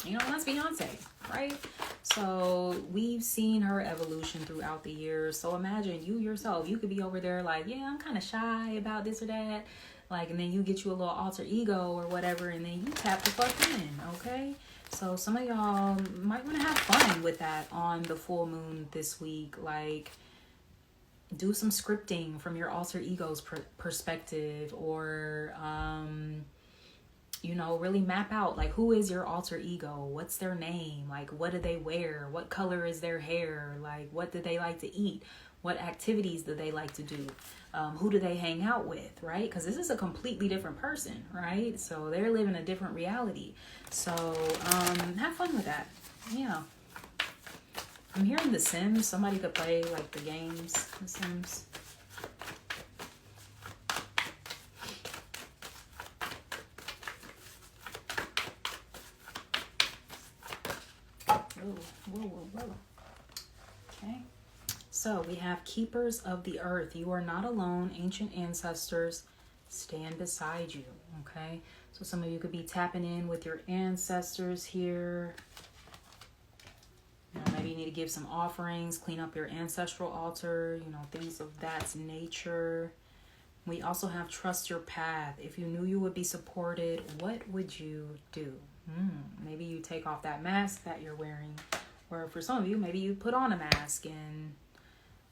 That's Beyonce, right? So we've seen her evolution throughout the years. So imagine you yourself, you could be over there like, yeah, I'm kind of shy about this or that. Like, and then you get you a little alter ego or whatever, and then you tap the fuck in, okay? So some of y'all might want to have fun with that on the full moon this week. Like, do some scripting from your alter ego's perspective, or really map out like who is your alter ego, what's their name, like what do they wear, what color is their hair, like what do they like to eat, what activities do they like to do, who do they hang out with, right? Because this is a completely different person, right? So they're living a different reality. So have fun with that. Yeah, I'm hearing The Sims. Somebody could play like the games, The Sims. Whoa. Okay. So we have Keepers of the Earth. You are not alone. Ancient ancestors stand beside you. Okay. So some of you could be tapping in with your ancestors here. Maybe you need to give some offerings, clean up your ancestral altar, things of that nature. We also have Trust Your Path. If you knew you would be supported, what would you do? Maybe you take off that mask that you're wearing. Or for some of you, maybe you put on a mask and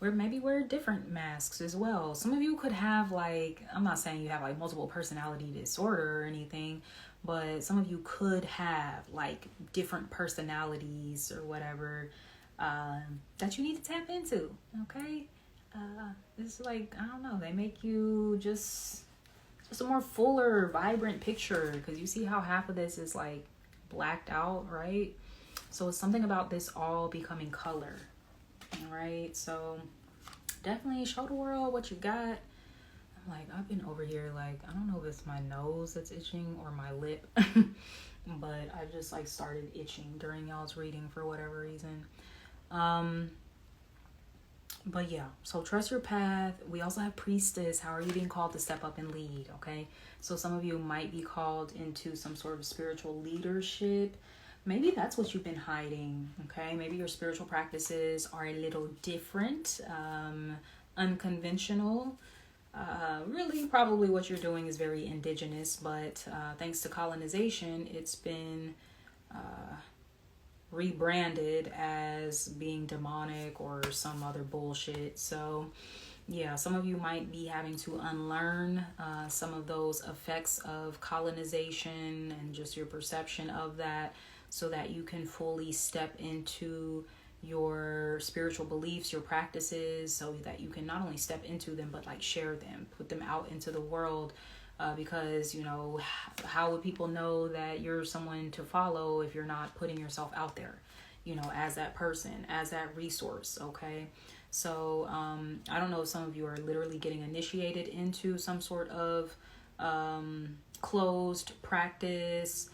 maybe wear different masks as well. Some of you could have like, I'm not saying you have like multiple personality disorder or anything, but some of you could have like different personalities or whatever that you need to tap into, okay? It's like, I don't know, they make you just a more fuller, vibrant picture, because you see how half of this is like blacked out, right? So it's something about this all becoming color, all right? So definitely show the world what you got. Like, I've been over here, like, I don't know if it's my nose that's itching or my lip, but I just like started itching during y'all's reading for whatever reason. But yeah, so trust your path. We also have Priestess. How are you being called to step up and lead? Okay, so some of you might be called into some sort of spiritual leadership. Maybe that's what you've been hiding. Okay, maybe your spiritual practices are a little different, unconventional. Really, probably what you're doing is very indigenous, but thanks to colonization, it's been rebranded as being demonic or some other bullshit. So yeah, some of you might be having to unlearn some of those effects of colonization and just your perception of that, so that you can fully step into your spiritual beliefs, your practices, so that you can not only step into them but like share them, put them out into the world. Because how would people know that you're someone to follow if you're not putting yourself out there, as that person, as that resource? Okay, so I don't know if some of you are literally getting initiated into some sort of closed practice,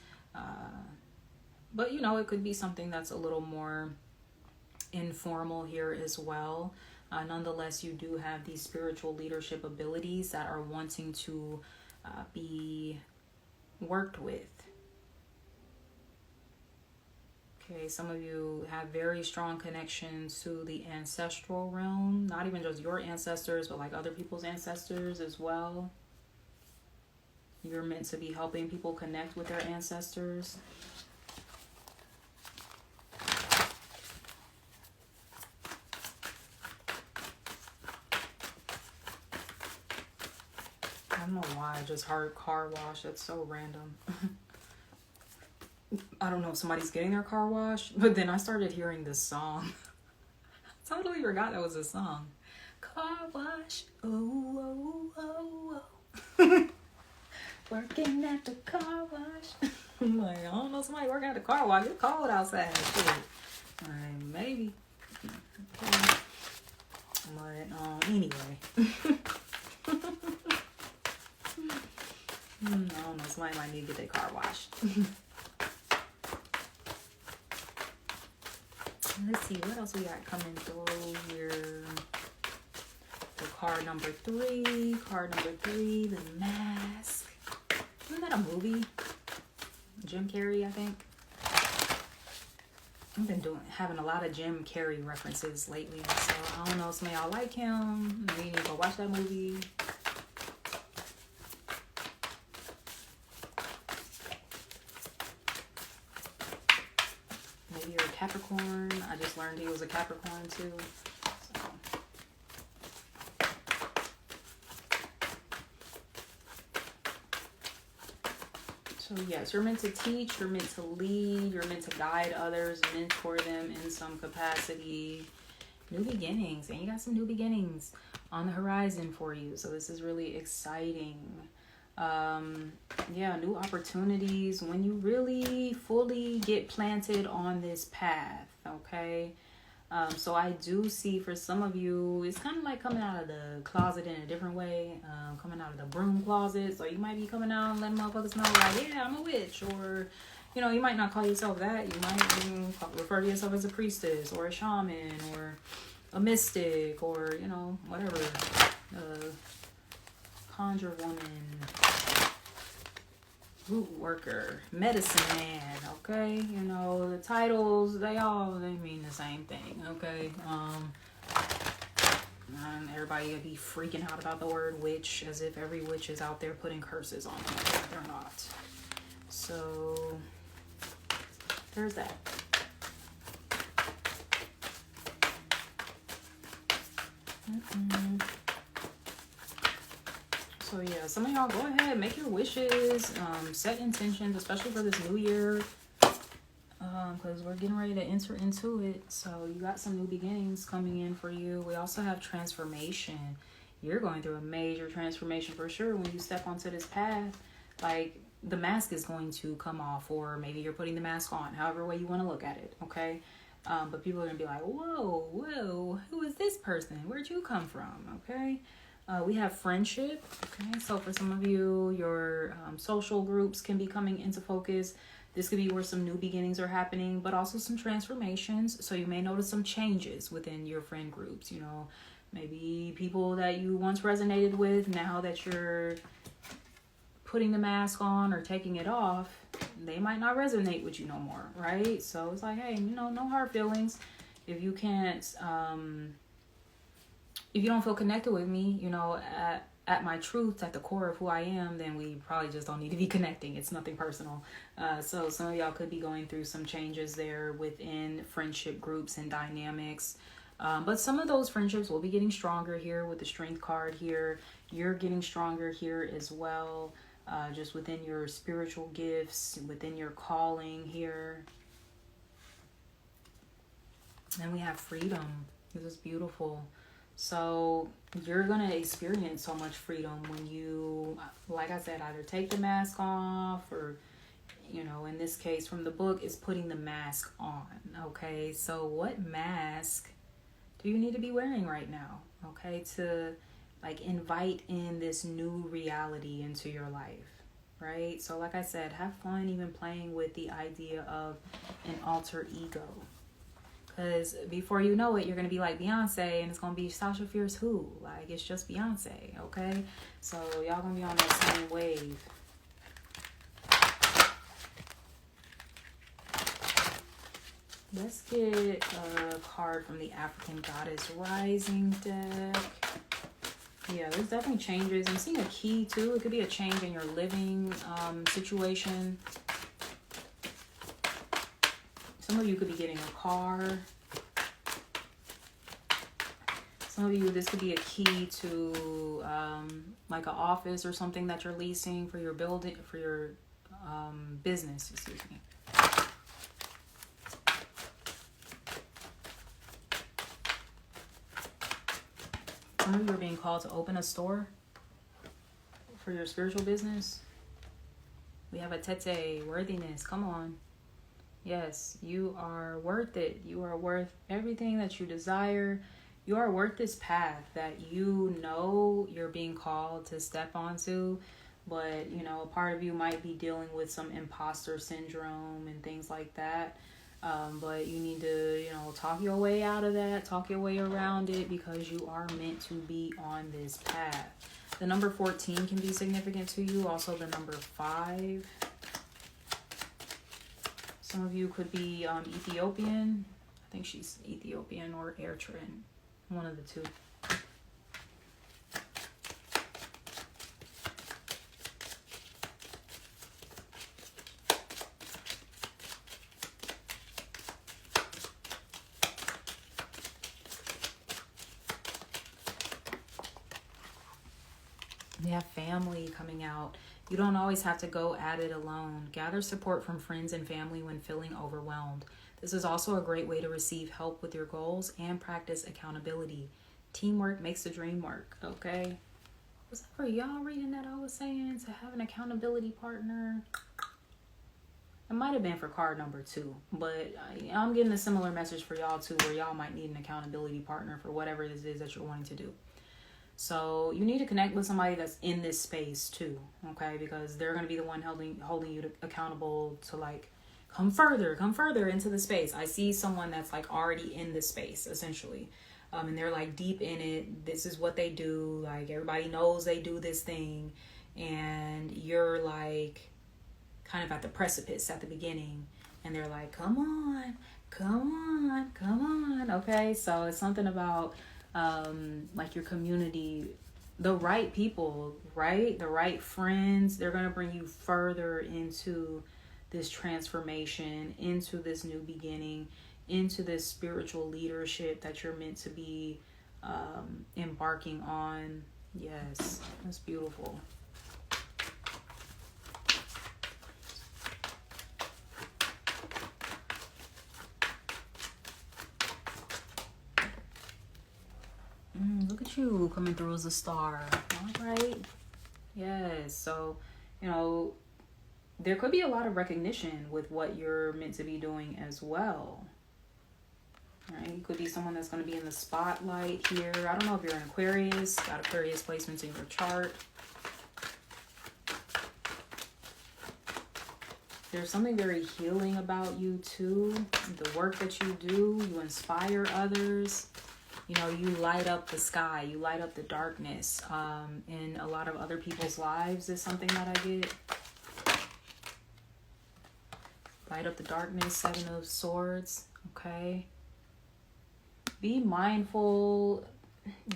but it could be something that's a little more informal here as well. Nonetheless, you do have these spiritual leadership abilities that are wanting to be worked with. Okay, some of you have very strong connections to the ancestral realm. Not even just your ancestors, but like other people's ancestors as well. You're meant to be helping people connect with their ancestors. I don't know why I just heard car wash. That's so random. I don't know if somebody's getting their car washed, but then I started hearing this song. Totally forgot that was a song. Car wash, oh, oh, oh, oh. Working at the car wash. I'm like, I don't know somebody working at the car wash. It's cold outside. Shit. Like, maybe. Okay. But anyway. I don't know. Somebody might need to get their car washed. Let's see, what else we got coming through here? The card number 3. Card number 3, The Mask. Isn't that a movie? Jim Carrey, I think. I've been having a lot of Jim Carrey references lately. So I don't know if some of y'all like him. Maybe you need to go watch that movie. Maybe you're a Capricorn. I just learned he was a Capricorn too. So yes, you're meant to teach, you're meant to lead, you're meant to guide others, mentor them in some capacity. New beginnings, and you got some new beginnings on the horizon for you. So this is really exciting. Yeah, new opportunities when you really fully get planted on this path, okay? So I do see for some of you, it's kind of like coming out of the closet in a different way, coming out of the broom closet. So you might be coming out and letting motherfuckers know, like, yeah, I'm a witch. Or, you know, you might not call yourself that. You might refer to yourself as a priestess or a shaman or a mystic or, you know, whatever. Conjure woman, root worker, medicine man, okay? You know, the titles, they mean the same thing, okay? And everybody would be freaking out about the word witch as if every witch is out there putting curses on them. They're not. So, there's that. So yeah, some of y'all go ahead, make your wishes, set intentions, especially for this new year, because we're getting ready to enter into it. So you got some new beginnings coming in for you. We also have transformation. You're going through a major transformation for sure when you step onto this path. Like, the mask is going to come off, or maybe you're putting the mask on, however way you want to look at it, okay? But people are going to be like, whoa, who is this person? Where'd you come from, okay? We have friendship, okay? So for some of you, your social groups can be coming into focus. This could be where some new beginnings are happening, but also some transformations. So you may notice some changes within your friend groups, you know, maybe people that you once resonated with, now that you're putting the mask on or taking it off, they might not resonate with you no more, right? So it's like, hey, you know, no hard feelings. If you can't, if you don't feel connected with me, you know, at my truth, at the core of who I am, then we probably just don't need to be connecting. It's nothing personal. So some of y'all could be going through some changes there within friendship groups and dynamics. But some of those friendships will be getting stronger here with the Strength card here. You're getting stronger here as well, just within your spiritual gifts, within your calling here. And we have freedom. This is beautiful. So you're going to experience so much freedom when you, like I said, either take the mask off or, you know, in this case from the book, is putting the mask on. Okay, so what mask do you need to be wearing right now? Okay, to like invite in this new reality into your life, right? So like I said, have fun even playing with the idea of an alter ego. Because before you know it, you're going to be like Beyonce, and it's going to be Sasha Fierce who? Like, it's just Beyonce, okay? So y'all going to be on that same wave. Let's get a card from the African Goddess Rising deck. Yeah, there's definitely changes. I'm seeing a key too. It could be a change in your living situation. Some of you could be getting a car. Some of you, this could be a key to like an office or something that you're leasing for your building, for your business, excuse me. Some of you are being called to open a store for your spiritual business. We have a tete, worthiness. Come on. Yes, you are worth it. You are worth everything that you desire. You are worth this path that you know you're being called to step onto. But, you know, a part of you might be dealing with some imposter syndrome and things like that. But you need to, you know, talk your way out of that, talk your way around it, because you are meant to be on this path. The number 14 can be significant to you. Also the number 5. Some of you could be Ethiopian. I think she's Ethiopian or Eritrean. One of the two. We have family coming out. You don't always have to go at it alone. Gather support from friends and family when feeling overwhelmed. This is also a great way to receive help with your goals and practice accountability. Teamwork makes the dream work, okay? Was that for y'all reading that I was saying to have an accountability partner? It might have been for card number 2, but I'm getting a similar message for y'all too, where y'all might need an accountability partner for whatever this is that you're wanting to do. So you need to connect with somebody that's in this space too, okay? Because they're going to be the one holding you accountable to like come further into the space. I see someone that's like already in the space essentially. And they're like deep in it. This is what they do. Like everybody knows they do this thing. And you're like kind of at the precipice at the beginning. And they're like, come on. Okay, so it's something about like your community, the right people, right? The right friends. They're going to bring you further into this transformation, into this new beginning, into this spiritual leadership that you're meant to be embarking on. Yes, that's beautiful. Look at you coming through as a star. All right. Yes. So, you know, there could be a lot of recognition with what you're meant to be doing as well. Right? You could be someone that's going to be in the spotlight here. I don't know if you're an Aquarius, got Aquarius placements in your chart. There's something very healing about you too. The work that you do, you inspire others. You know, you light up the sky, you light up the darkness in a lot of other people's lives is something that I get. Light up the darkness, 7 of Swords, okay? Be mindful.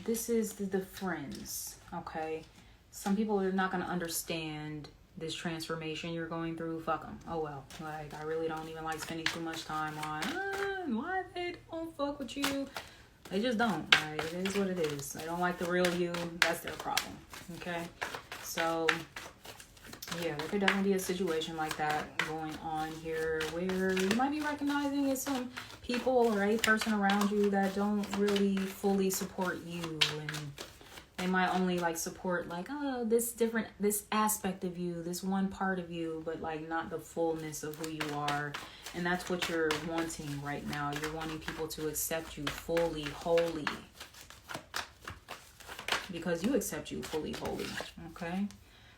This is the friends, okay? Some people are not going to understand this transformation you're going through. Fuck them. Oh well. Like, I really don't even like spending too much time on why they don't fuck with you. They just don't. Like, it is what it is. They don't like the real you. That's their problem. Okay? So, yeah, there could definitely be a situation like that going on here where you might be recognizing it's some people or a person around you that don't really fully support you, and they might only like support like, oh, this aspect of you, this one part of you, but like not the fullness of who you are. And that's what you're wanting right now. You're wanting people to accept you fully, wholly, because you accept you fully, wholly. Okay?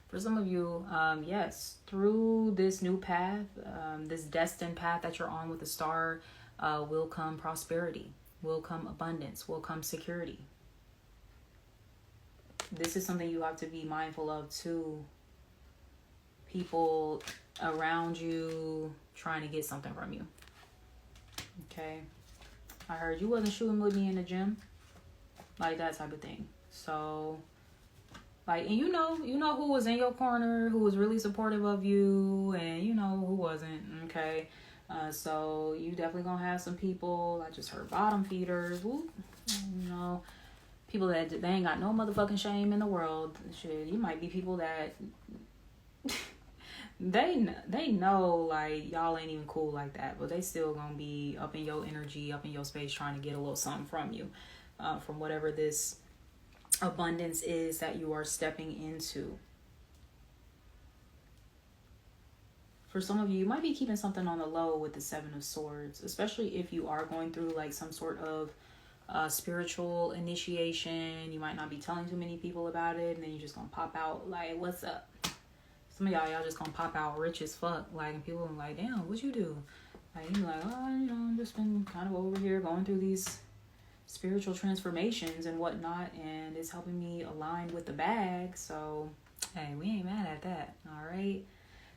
For some of you, yes, through this new path, this destined path that you're on with the star, will come prosperity, will come abundance, will come security. This is something you have to be mindful of too. People around you trying to get something from you. Okay. I heard you wasn't shooting with me in the gym. Like that type of thing. So, like, and you know who was in your corner, who was really supportive of you, and you know who wasn't, okay? So you definitely gonna have some people, I just heard bottom feeders, whoop, you know, people that they ain't got no motherfucking shame in the world. Shit, you might be people that they know like y'all ain't even cool like that, but they still gonna be up in your energy, up in your space, trying to get a little something from you, from whatever this abundance is that you are stepping into. For some of you, you might be keeping something on the low with the Seven of Swords, especially if you are going through like some sort of spiritual initiation. You might not be telling too many people about it, and then you're just gonna pop out like, what's up? Some of y'all just gonna pop out rich as fuck, like, and people are like, damn, what you do? Like, you like, oh, you know, I'm just been kind of over here going through these spiritual transformations and whatnot, and it's helping me align with the bag. So hey, we ain't mad at that. All right.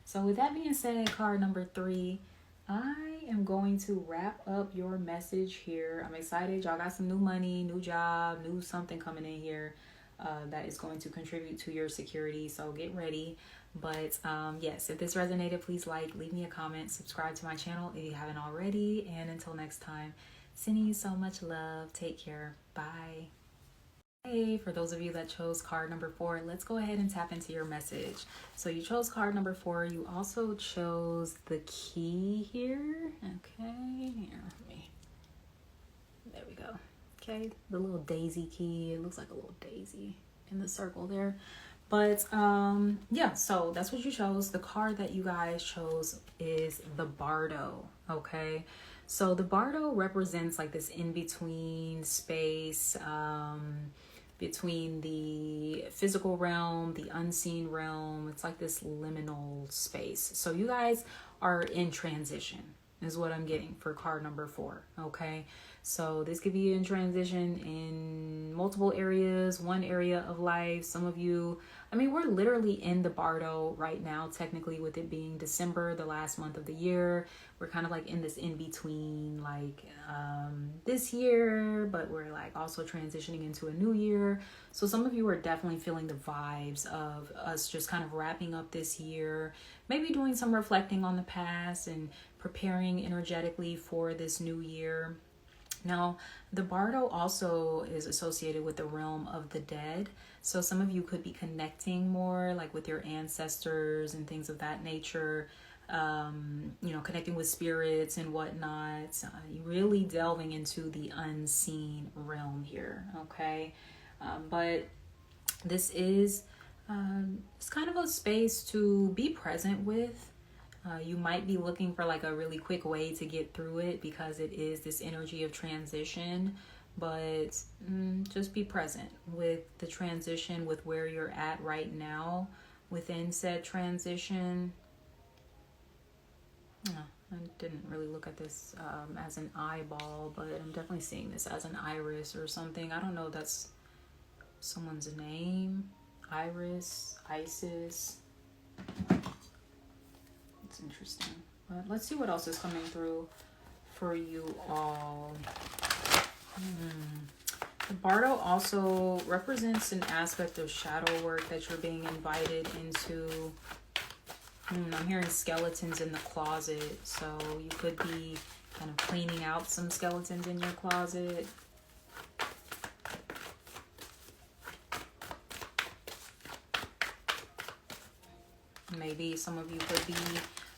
So with that being said, card number 3, I am going to wrap up your message here. I'm excited. Y'all got some new money, new job, new something coming in here that is going to contribute to your security. So get ready. But yes, if this resonated, please leave me a comment, subscribe to my channel if you haven't already. And until next time, sending you so much love. Take care. Bye. Hey, for those of you that chose card number 4, let's go ahead and tap into your message. So you chose card number 4. You also chose the key here. Okay, here. There we go. Okay, the little daisy key. It looks like a little daisy in the circle there. But yeah, so that's what you chose. The card that you guys chose is the Bardo. Okay, so the Bardo represents like this in-between space, between the physical realm, the unseen realm. It's like this liminal space. So you guys are in transition is what I'm getting for card number 4. Okay, so this could be in transition in multiple areas, one area of life. Some of you, I mean, we're literally in the Bardo right now, technically, with it being December, the last month of the year. We're kind of like in this in between, like this year, but we're like also transitioning into a new year. So some of you are definitely feeling the vibes of us just kind of wrapping up this year, maybe doing some reflecting on the past and preparing energetically for this new year. Now, the Bardo also is associated with the realm of the dead. So some of you could be connecting more like with your ancestors and things of that nature, you know, connecting with spirits and whatnot, really delving into the unseen realm here. Okay. But this is, it's kind of a space to be present with. You might be looking for like a really quick way to get through it because it is this energy of transition, but just be present with the transition, with where you're at right now within said transition. I didn't really look at this as an eyeball, but I'm definitely seeing this as an iris or something. I don't know if that's someone's name. Iris, Isis. It's interesting. But let's see what else is coming through for you all. The Bardo also represents an aspect of shadow work that you're being invited into. I'm hearing skeletons in the closet, so you could be kind of cleaning out some skeletons in your closet. Maybe some of you could be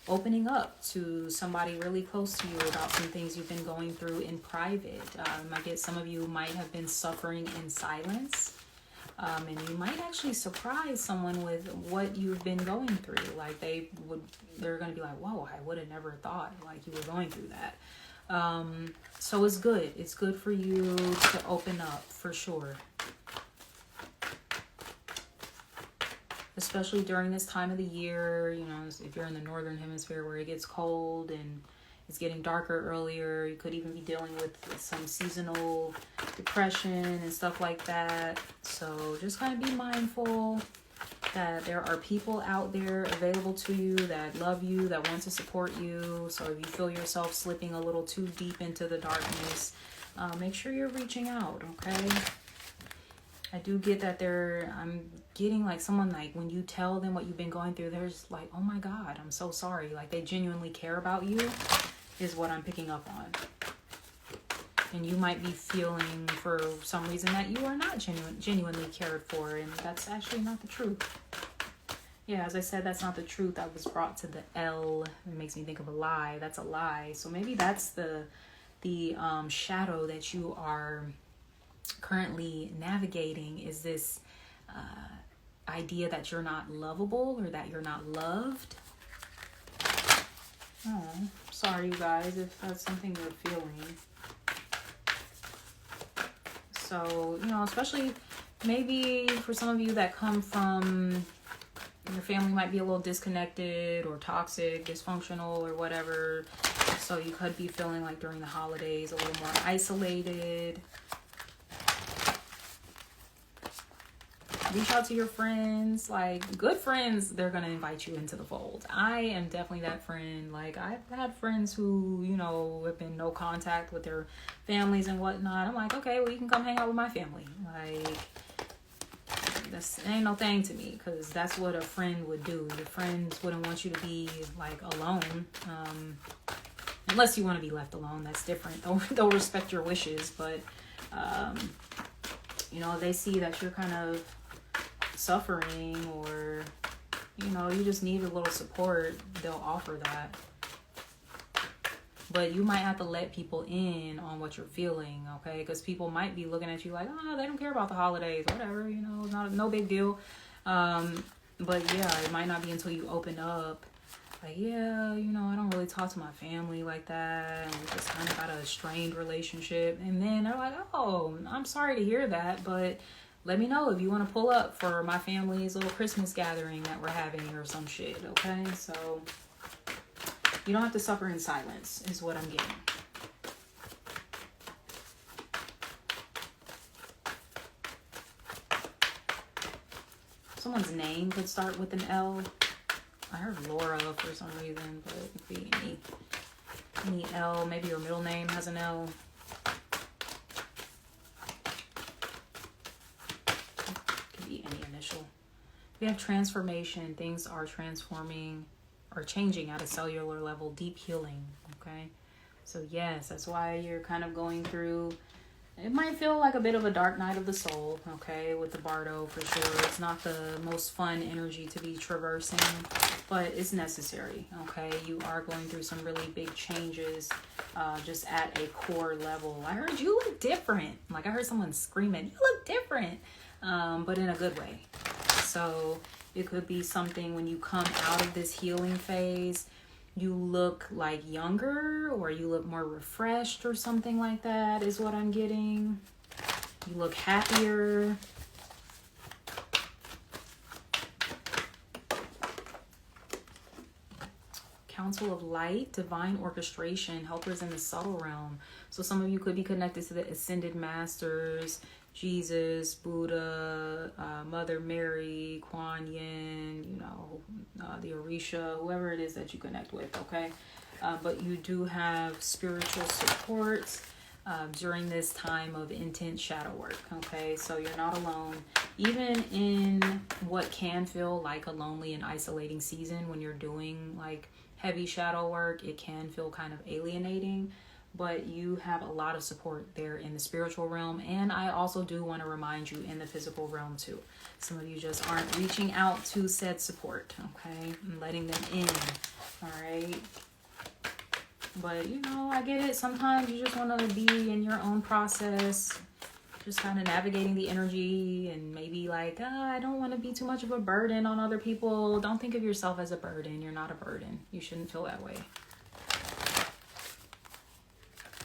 opening up to somebody really close to you about some things you've been going through in private. I guess some of you might have been suffering in silence. And you might actually surprise someone with what you've been going through. Like they're going to be like, whoa, I would have never thought like you were going through that. So it's good. It's good for you to open up for sure. Especially during this time of the year, you know, if you're in the northern hemisphere where it gets cold and it's getting darker earlier, you could even be dealing with some seasonal depression and stuff like that. So just kind of be mindful that there are people out there available to you that love you, that want to support you. So if you feel yourself slipping a little too deep into the darkness, make sure you're reaching out, okay? I do get that I'm getting like someone, like when you tell them what you've been going through, there's like, oh my God, I'm so sorry. Like they genuinely care about you is what I'm picking up on. And you might be feeling for some reason that you are not genuinely cared for. And that's actually not the truth. Yeah, as I said, that's not the truth. I was brought to the L. It makes me think of a lie. That's a lie. So maybe that's the shadow that you are currently navigating, is this idea that you're not lovable or that you're not loved. Oh, sorry you guys if that's something you're feeling. So, especially maybe for some of you that come from, your family might be a little disconnected or toxic, dysfunctional or whatever. So you could be feeling like during the holidays a little more isolated. Reach out to your friends, like good friends, they're going to invite you into the fold. I am definitely that friend. Like I've had friends who, have been no contact with their families and whatnot. I'm like, okay, well, you can come hang out with my family. Like, this ain't no thing to me, because that's what a friend would do. Your friends wouldn't want you to be like alone. Unless you want to be left alone, that's different. They'll respect your wishes, but, they see that you're kind of suffering, or you just need a little support, they'll offer that. But you might have to let people in on what you're feeling, okay? Because people might be looking at you like, oh, they don't care about the holidays, whatever, no big deal. But yeah, it might not be until you open up, like, yeah, I don't really talk to my family like that, and we just kind of got a strained relationship. And then they're like, oh, I'm sorry to hear that, but let me know if you want to pull up for my family's little Christmas gathering that we're having or some shit, okay? So you don't have to suffer in silence is what I'm getting. Someone's name could start with an L. I heard Laura for some reason, but it could be any L. Maybe your middle name has an L. We have transformation. Things are transforming or changing at a cellular level. Deep healing. Okay. So yes, that's why you're kind of going through. It might feel like a bit of a dark night of the soul. Okay. With the Bardo for sure. It's not the most fun energy to be traversing, but it's necessary. Okay. You are going through some really big changes, just at a core level. I heard you look different. Like I heard someone screaming, you look different, but in a good way. So it could be something when you come out of this healing phase, you look like younger, or you look more refreshed or something like that is what I'm getting. You look happier. Council of Light, divine orchestration, helpers in the subtle realm. So some of you could be connected to the ascended masters, Jesus, Buddha, Mother Mary, Kuan Yin, the Orisha, whoever it is that you connect with, okay? But you do have spiritual support during this time of intense shadow work, okay? So you're not alone. Even in what can feel like a lonely and isolating season when you're doing like heavy shadow work, it can feel kind of alienating. But you have a lot of support there in the spiritual realm. And I also do want to remind you in the physical realm too. Some of you just aren't reaching out to said support, okay? And letting them in, all right? But, I get it. Sometimes you just want to be in your own process, just kind of navigating the energy, and maybe like, I don't want to be too much of a burden on other people. Don't think of yourself as a burden. You're not a burden. You shouldn't feel that way.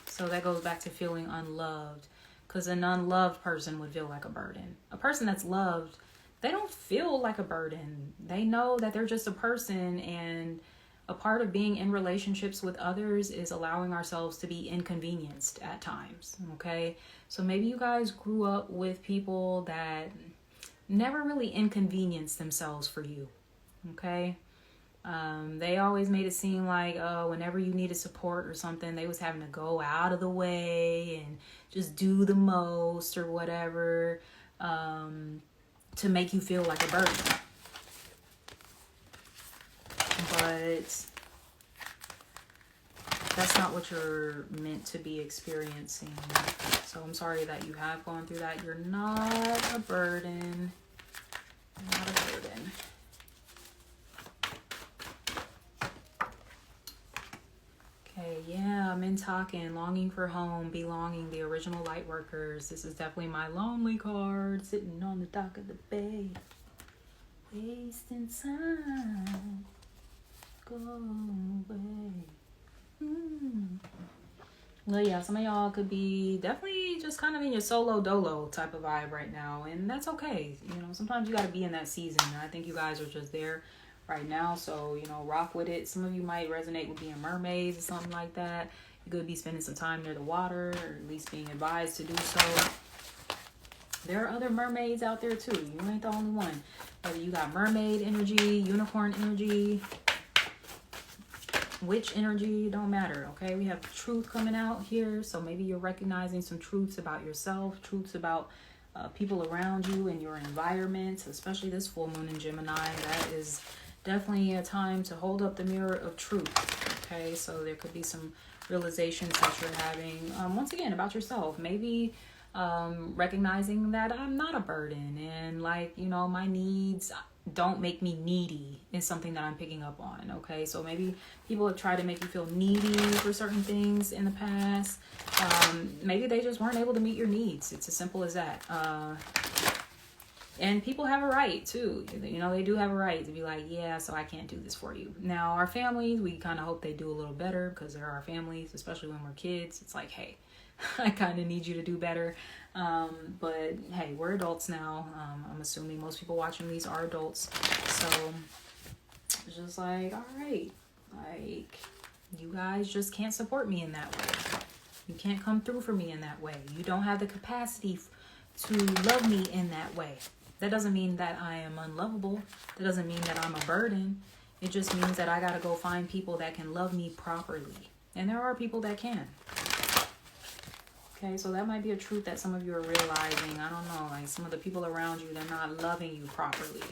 So that goes back to feeling unloved, because an unloved person would feel like a burden. A person that's loved, they don't feel like a burden. They know that they're just a person, and a part of being in relationships with others is allowing ourselves to be inconvenienced at times, okay? So maybe you guys grew up with people that never really inconvenienced themselves for you. Okay. They always made it seem like, oh, whenever you needed support or something, they was having to go out of the way and just do the most or whatever, to make you feel like a burden. But that's not what you're meant to be experiencing. So I'm sorry that you have gone through that. You're not a burden. Not a burden. Okay, yeah, men talking, longing for home, belonging, the original light workers. This is definitely my lonely card, sitting on the dock of the bay, wasting time, go away. Well, yeah, some of y'all could be definitely just kind of in your solo dolo type of vibe right now, and that's okay. You know, sometimes you got to be in that season. I think you guys are just there right now, so you know, rock with it. Some of you might resonate with being mermaids or something like that. You could be spending some time near the water, or at least being advised to do so. There are other mermaids out there too. You ain't the only one. Whether you got mermaid energy, unicorn energy, witch energy, don't matter. Okay, we have truth coming out here, so maybe you're recognizing some truths about yourself, truths about people around you and your environment, especially this full moon in Gemini. That is definitely a time to hold up the mirror of truth. Okay, so there could be some realizations that you're having, once again, about yourself. Maybe recognizing that I'm not a burden, and like, you know, my needs don't make me needy is something that I'm picking up on. Okay, so maybe people have tried to make you feel needy for certain things in the past. Maybe they just weren't able to meet your needs. It's as simple as that. And people have a right too. You know, they do have a right to be like, yeah, so I can't do this for you. Now, our families, we kind of hope they do a little better, because they're our families, especially when we're kids. It's like, hey, I kind of need you to do better. But hey, we're adults now. I'm assuming most people watching these are adults. So it's just like, all right, like, you guys just can't support me in that way. You can't come through for me in that way. You don't have the capacity to love me in that way. That doesn't mean that I am unlovable. That doesn't mean that I'm a burden. It just means that I gotta go find people that can love me properly. And there are people that can. Okay, so that might be a truth that some of you are realizing. I don't know, like some of the people around you, they're not loving you properly.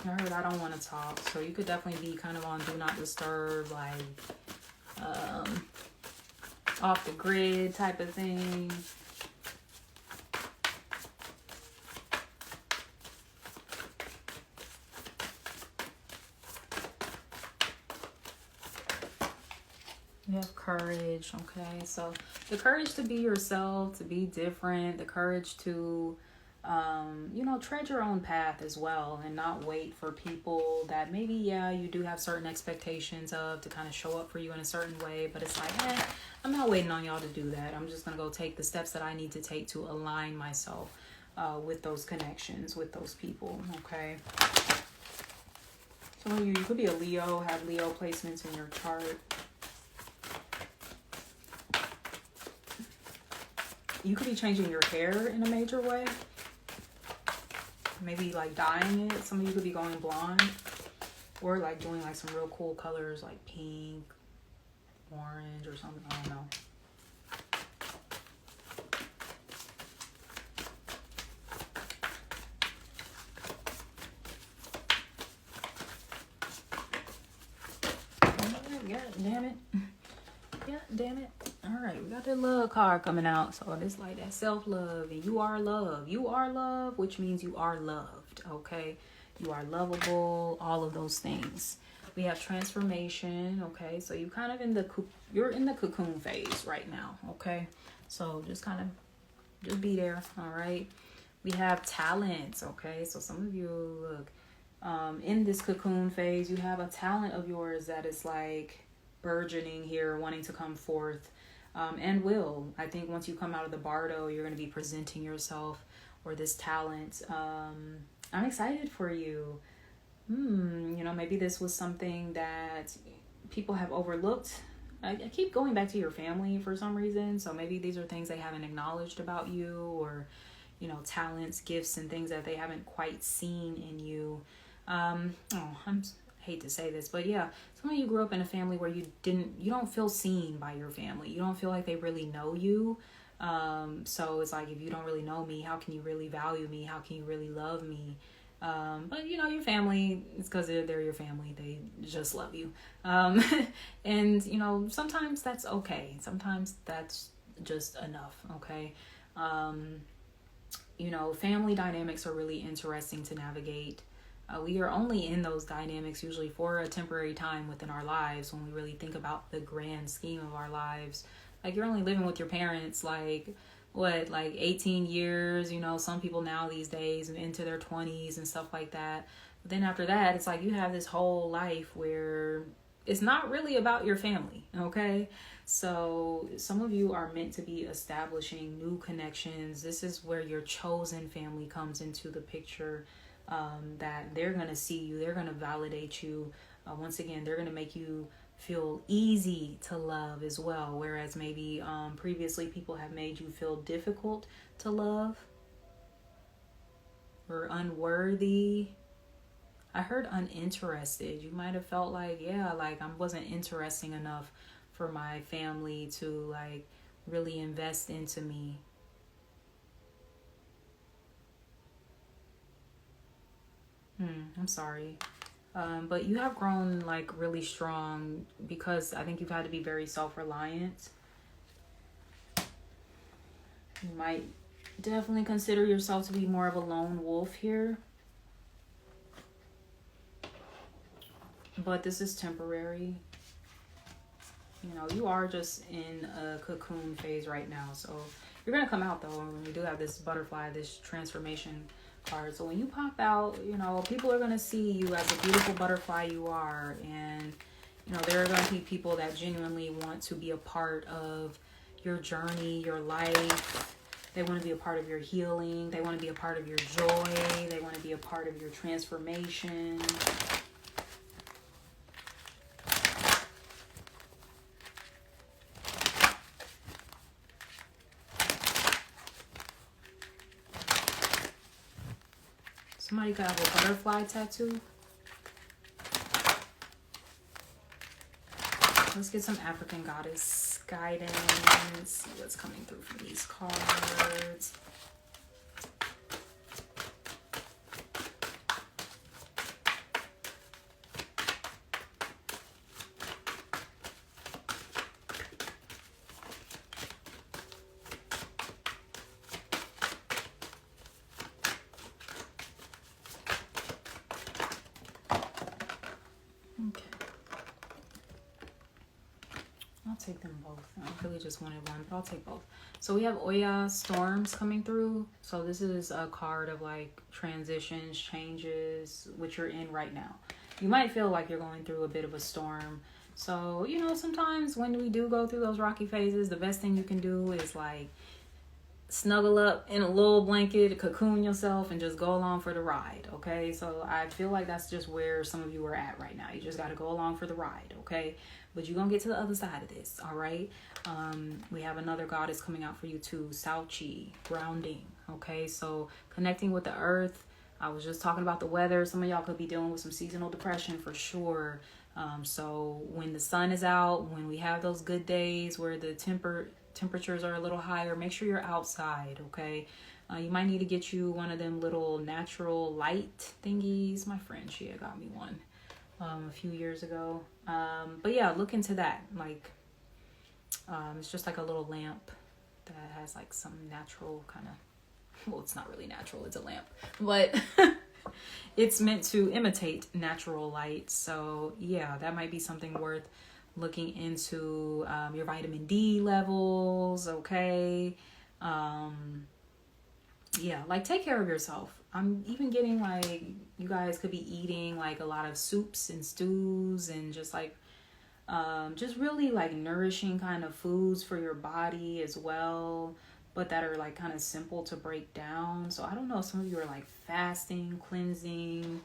I heard I don't want to talk, so you could definitely be kind of on do not disturb, like off the grid type of thing. You have courage, okay? So the courage to be yourself, to be different, the courage to, you know, tread your own path as well, and not wait for people that maybe, yeah, you do have certain expectations of to kind of show up for you in a certain way, but it's like, I'm not waiting on y'all to do that. I'm just going to go take the steps that I need to take to align myself with those connections, with those people, okay? Some of you could be a Leo, have Leo placements in your chart. You could be changing your hair in a major way. Maybe like dyeing it. Some of you could be going blonde. Or like doing like some real cool colors like pink, orange or something. I don't know. God damn it. God damn it. Alright, we got the love card coming out. So it's like that self-love, and you are love. You are love, which means you are loved, okay? You are lovable, all of those things. We have transformation, okay? So you kind of you're in the cocoon phase right now, okay? So just kind of just be there, all right? We have talents, okay? So some of you, look, in this cocoon phase, you have a talent of yours that is like burgeoning here, wanting to come forth, and will. I think once you come out of the bardo, you're going to be presenting yourself or this talent. I'm excited for you. Maybe this was something that people have overlooked. I keep going back to your family for some reason. So maybe these are things they haven't acknowledged about you, or, talents, gifts, and things that they haven't quite seen in you. Hate to say this, but yeah, some of you grew up in a family where you don't feel seen by your family. You don't feel like they really know you. So it's like, if you don't really know me, how can you really value me? How can you really love me? But your family, it's because they're your family. They just love you. And sometimes that's okay. Sometimes that's just enough. Okay. Family dynamics are really interesting to navigate. We are only in those dynamics usually for a temporary time within our lives, when we really think about the grand scheme of our lives. Like, you're only living with your parents, like 18 years, some people now these days and into their 20s and stuff like that. But then after that, it's like you have this whole life where it's not really about your family. Okay. So some of you are meant to be establishing new connections. This is where your chosen family comes into the picture. That they're going to see you, they're going to validate you. Once again, they're going to make you feel easy to love as well. Whereas maybe previously people have made you feel difficult to love or unworthy. I heard uninterested. You might have felt like, I wasn't interesting enough for my family to really invest into me. I'm sorry. But you have grown really strong, because I think you've had to be very self-reliant. You might definitely consider yourself to be more of a lone wolf here. But this is temporary. You are just in a cocoon phase right now. So you're going to come out, though. And we do have this butterfly, this transformation card. So when you pop out, people are going to see you as a beautiful butterfly you are. And, there are going to be people that genuinely want to be a part of your journey, your life. They want to be a part of your healing. They want to be a part of your joy. They want to be a part of your transformation. Somebody could have a butterfly tattoo. Let's get some African goddess guidance. See what's coming through from these cards. Take them both. I really just wanted one, but I'll take both. So we have Oya storms coming through. So this is a card of transitions, changes, which you're in right now. You might feel like you're going through a bit of a storm. So, sometimes when we do go through those rocky phases, the best thing you can do is snuggle up in a little blanket, cocoon yourself, and just go along for the ride. Okay. So I feel like that's just where some of you are at right now. You just got to go along for the ride. Okay. But you're going to get to the other side of this, all right? We have another goddess coming out for you too, Sauchi, grounding, okay? So connecting with the earth. I was just talking about the weather. Some of y'all could be dealing with some seasonal depression for sure. So when the sun is out, when we have those good days where the temperatures are a little higher, make sure you're outside, okay? You might need to get you one of them little natural light thingies. My friend, she had got me one a few years ago. But yeah, look into that. It's just a little lamp that has some natural kind of, well, it's not really natural, it's a lamp, but it's meant to imitate natural light. So yeah, that might be something worth looking into. Your vitamin D levels, okay? Yeah, take care of yourself. I'm even getting you guys could be eating a lot of soups and stews and just just really nourishing kind of foods for your body as well, but that are kind of simple to break down. So I don't know if some of you are fasting, cleansing,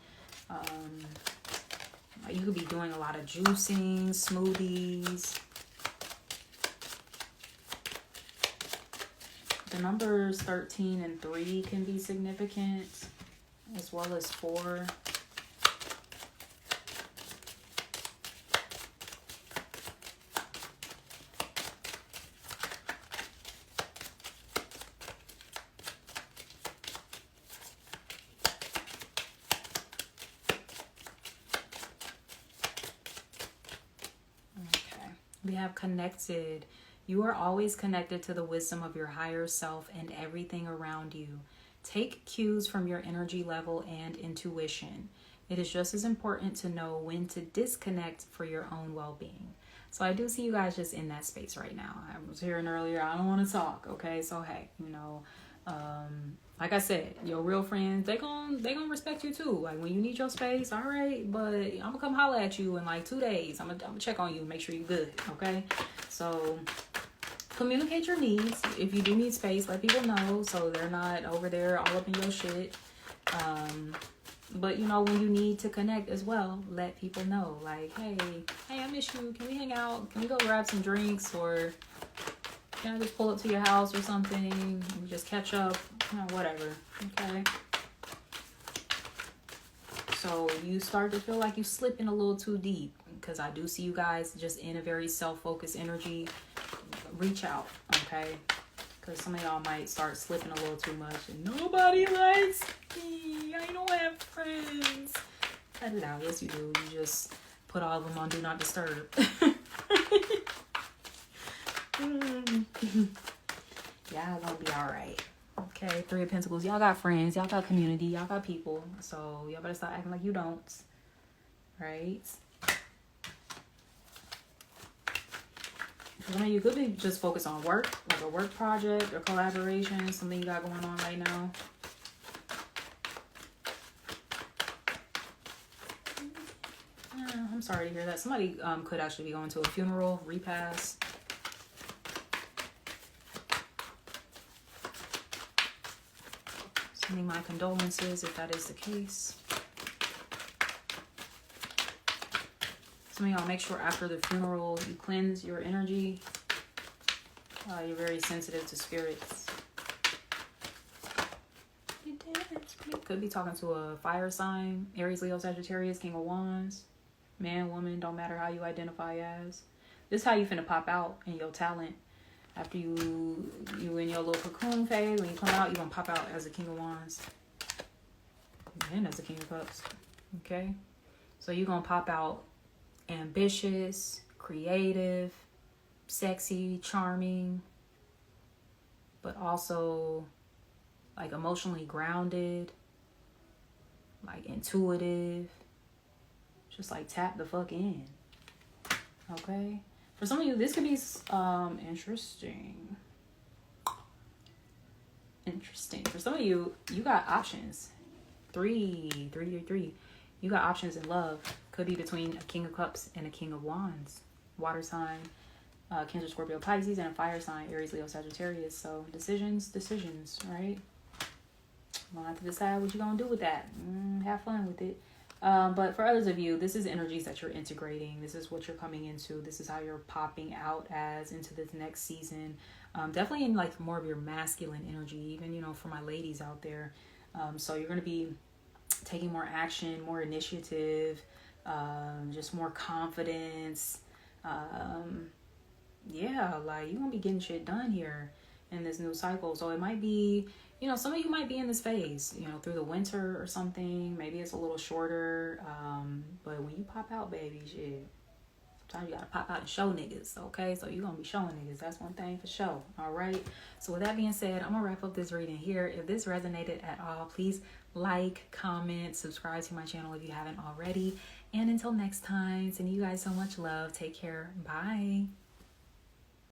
You could be doing a lot of juicing, smoothies. The numbers 13 and 3 can be significant, as well as 4. We have connected. You are always connected to the wisdom of your higher self and everything around you. Take cues from your energy level and intuition. It is just as important to know when to disconnect for your own well-being. So I do see you guys just in that space right now. I was hearing earlier, I don't want to talk. Okay, so hey, like I said, your real friends, they gonna respect you too. Like when you need your space, all right, but I'm gonna come holler at you in like 2 days. I'm gonna check on you and make sure you're good. Okay, so communicate your needs. If you do need space, let people know so they're not over there all up in your shit. But when you need to connect as well, let people know. Like, hey, I miss you. Can we hang out? Can we go grab some drinks? Or can I just pull up to your house or something? And just catch up, whatever. Okay. So you start to feel like you slipping a little too deep, because I do see you guys just in a very self-focused energy. Reach out, okay? Because some of y'all might start slipping a little too much. And nobody likes me. I don't have friends. Cut it out. Yes, you do. You just put all of them on Do Not Disturb. Y'all gonna be all right. Okay, 3 of Pentacles. Y'all got friends. Y'all got community. Y'all got people. So y'all better stop acting like you don't. Right? Some of you could be just focused on work, like a work project or collaboration, something you got going on right now. I'm sorry to hear that. Somebody could actually be going to a funeral, repast. Sending my condolences if that is the case. Some of y'all make sure after the funeral you cleanse your energy. You're very sensitive to spirits. Could be talking to a fire sign. Aries, Leo, Sagittarius, King of Wands. Man, woman, don't matter how you identify as. This is how you finna pop out in your talent. After you in your little cocoon phase, when you come out, you're gonna pop out as a King of Wands. And as a King of Cups. Okay? So you're gonna pop out ambitious, creative, sexy, charming, but also like emotionally grounded, like intuitive. Just like tap the fuck in. Okay? For some of you, this could be interesting. Interesting. For some of you, you got options. 3. You got options in love. Could be between a King of Cups and a King of Wands. Water sign, Cancer, Scorpio, Pisces, and a fire sign, Aries, Leo, Sagittarius. So decisions, right? You're gonna have to decide what you're gonna do with that. Have fun with it. But for others of you, this is energies that you're integrating. This is what you're coming into. This is how you're popping out as into this next season. Definitely in like more of your masculine energy, even, for my ladies out there. So you're going to be taking more action, more initiative, just more confidence. Yeah, like you're going to be getting shit done here in this new cycle. So it might be, some of you might be in this phase, through the winter or something. Maybe it's a little shorter. But when you pop out, baby, shit, sometimes you gotta pop out and show niggas, okay? So you're gonna be showing niggas. That's one thing for sure. All right. So with that being said, I'm gonna wrap up this reading here. If this resonated at all, please like, comment, subscribe to my channel if you haven't already. And until next time, sending you guys so much love. Take care. Bye.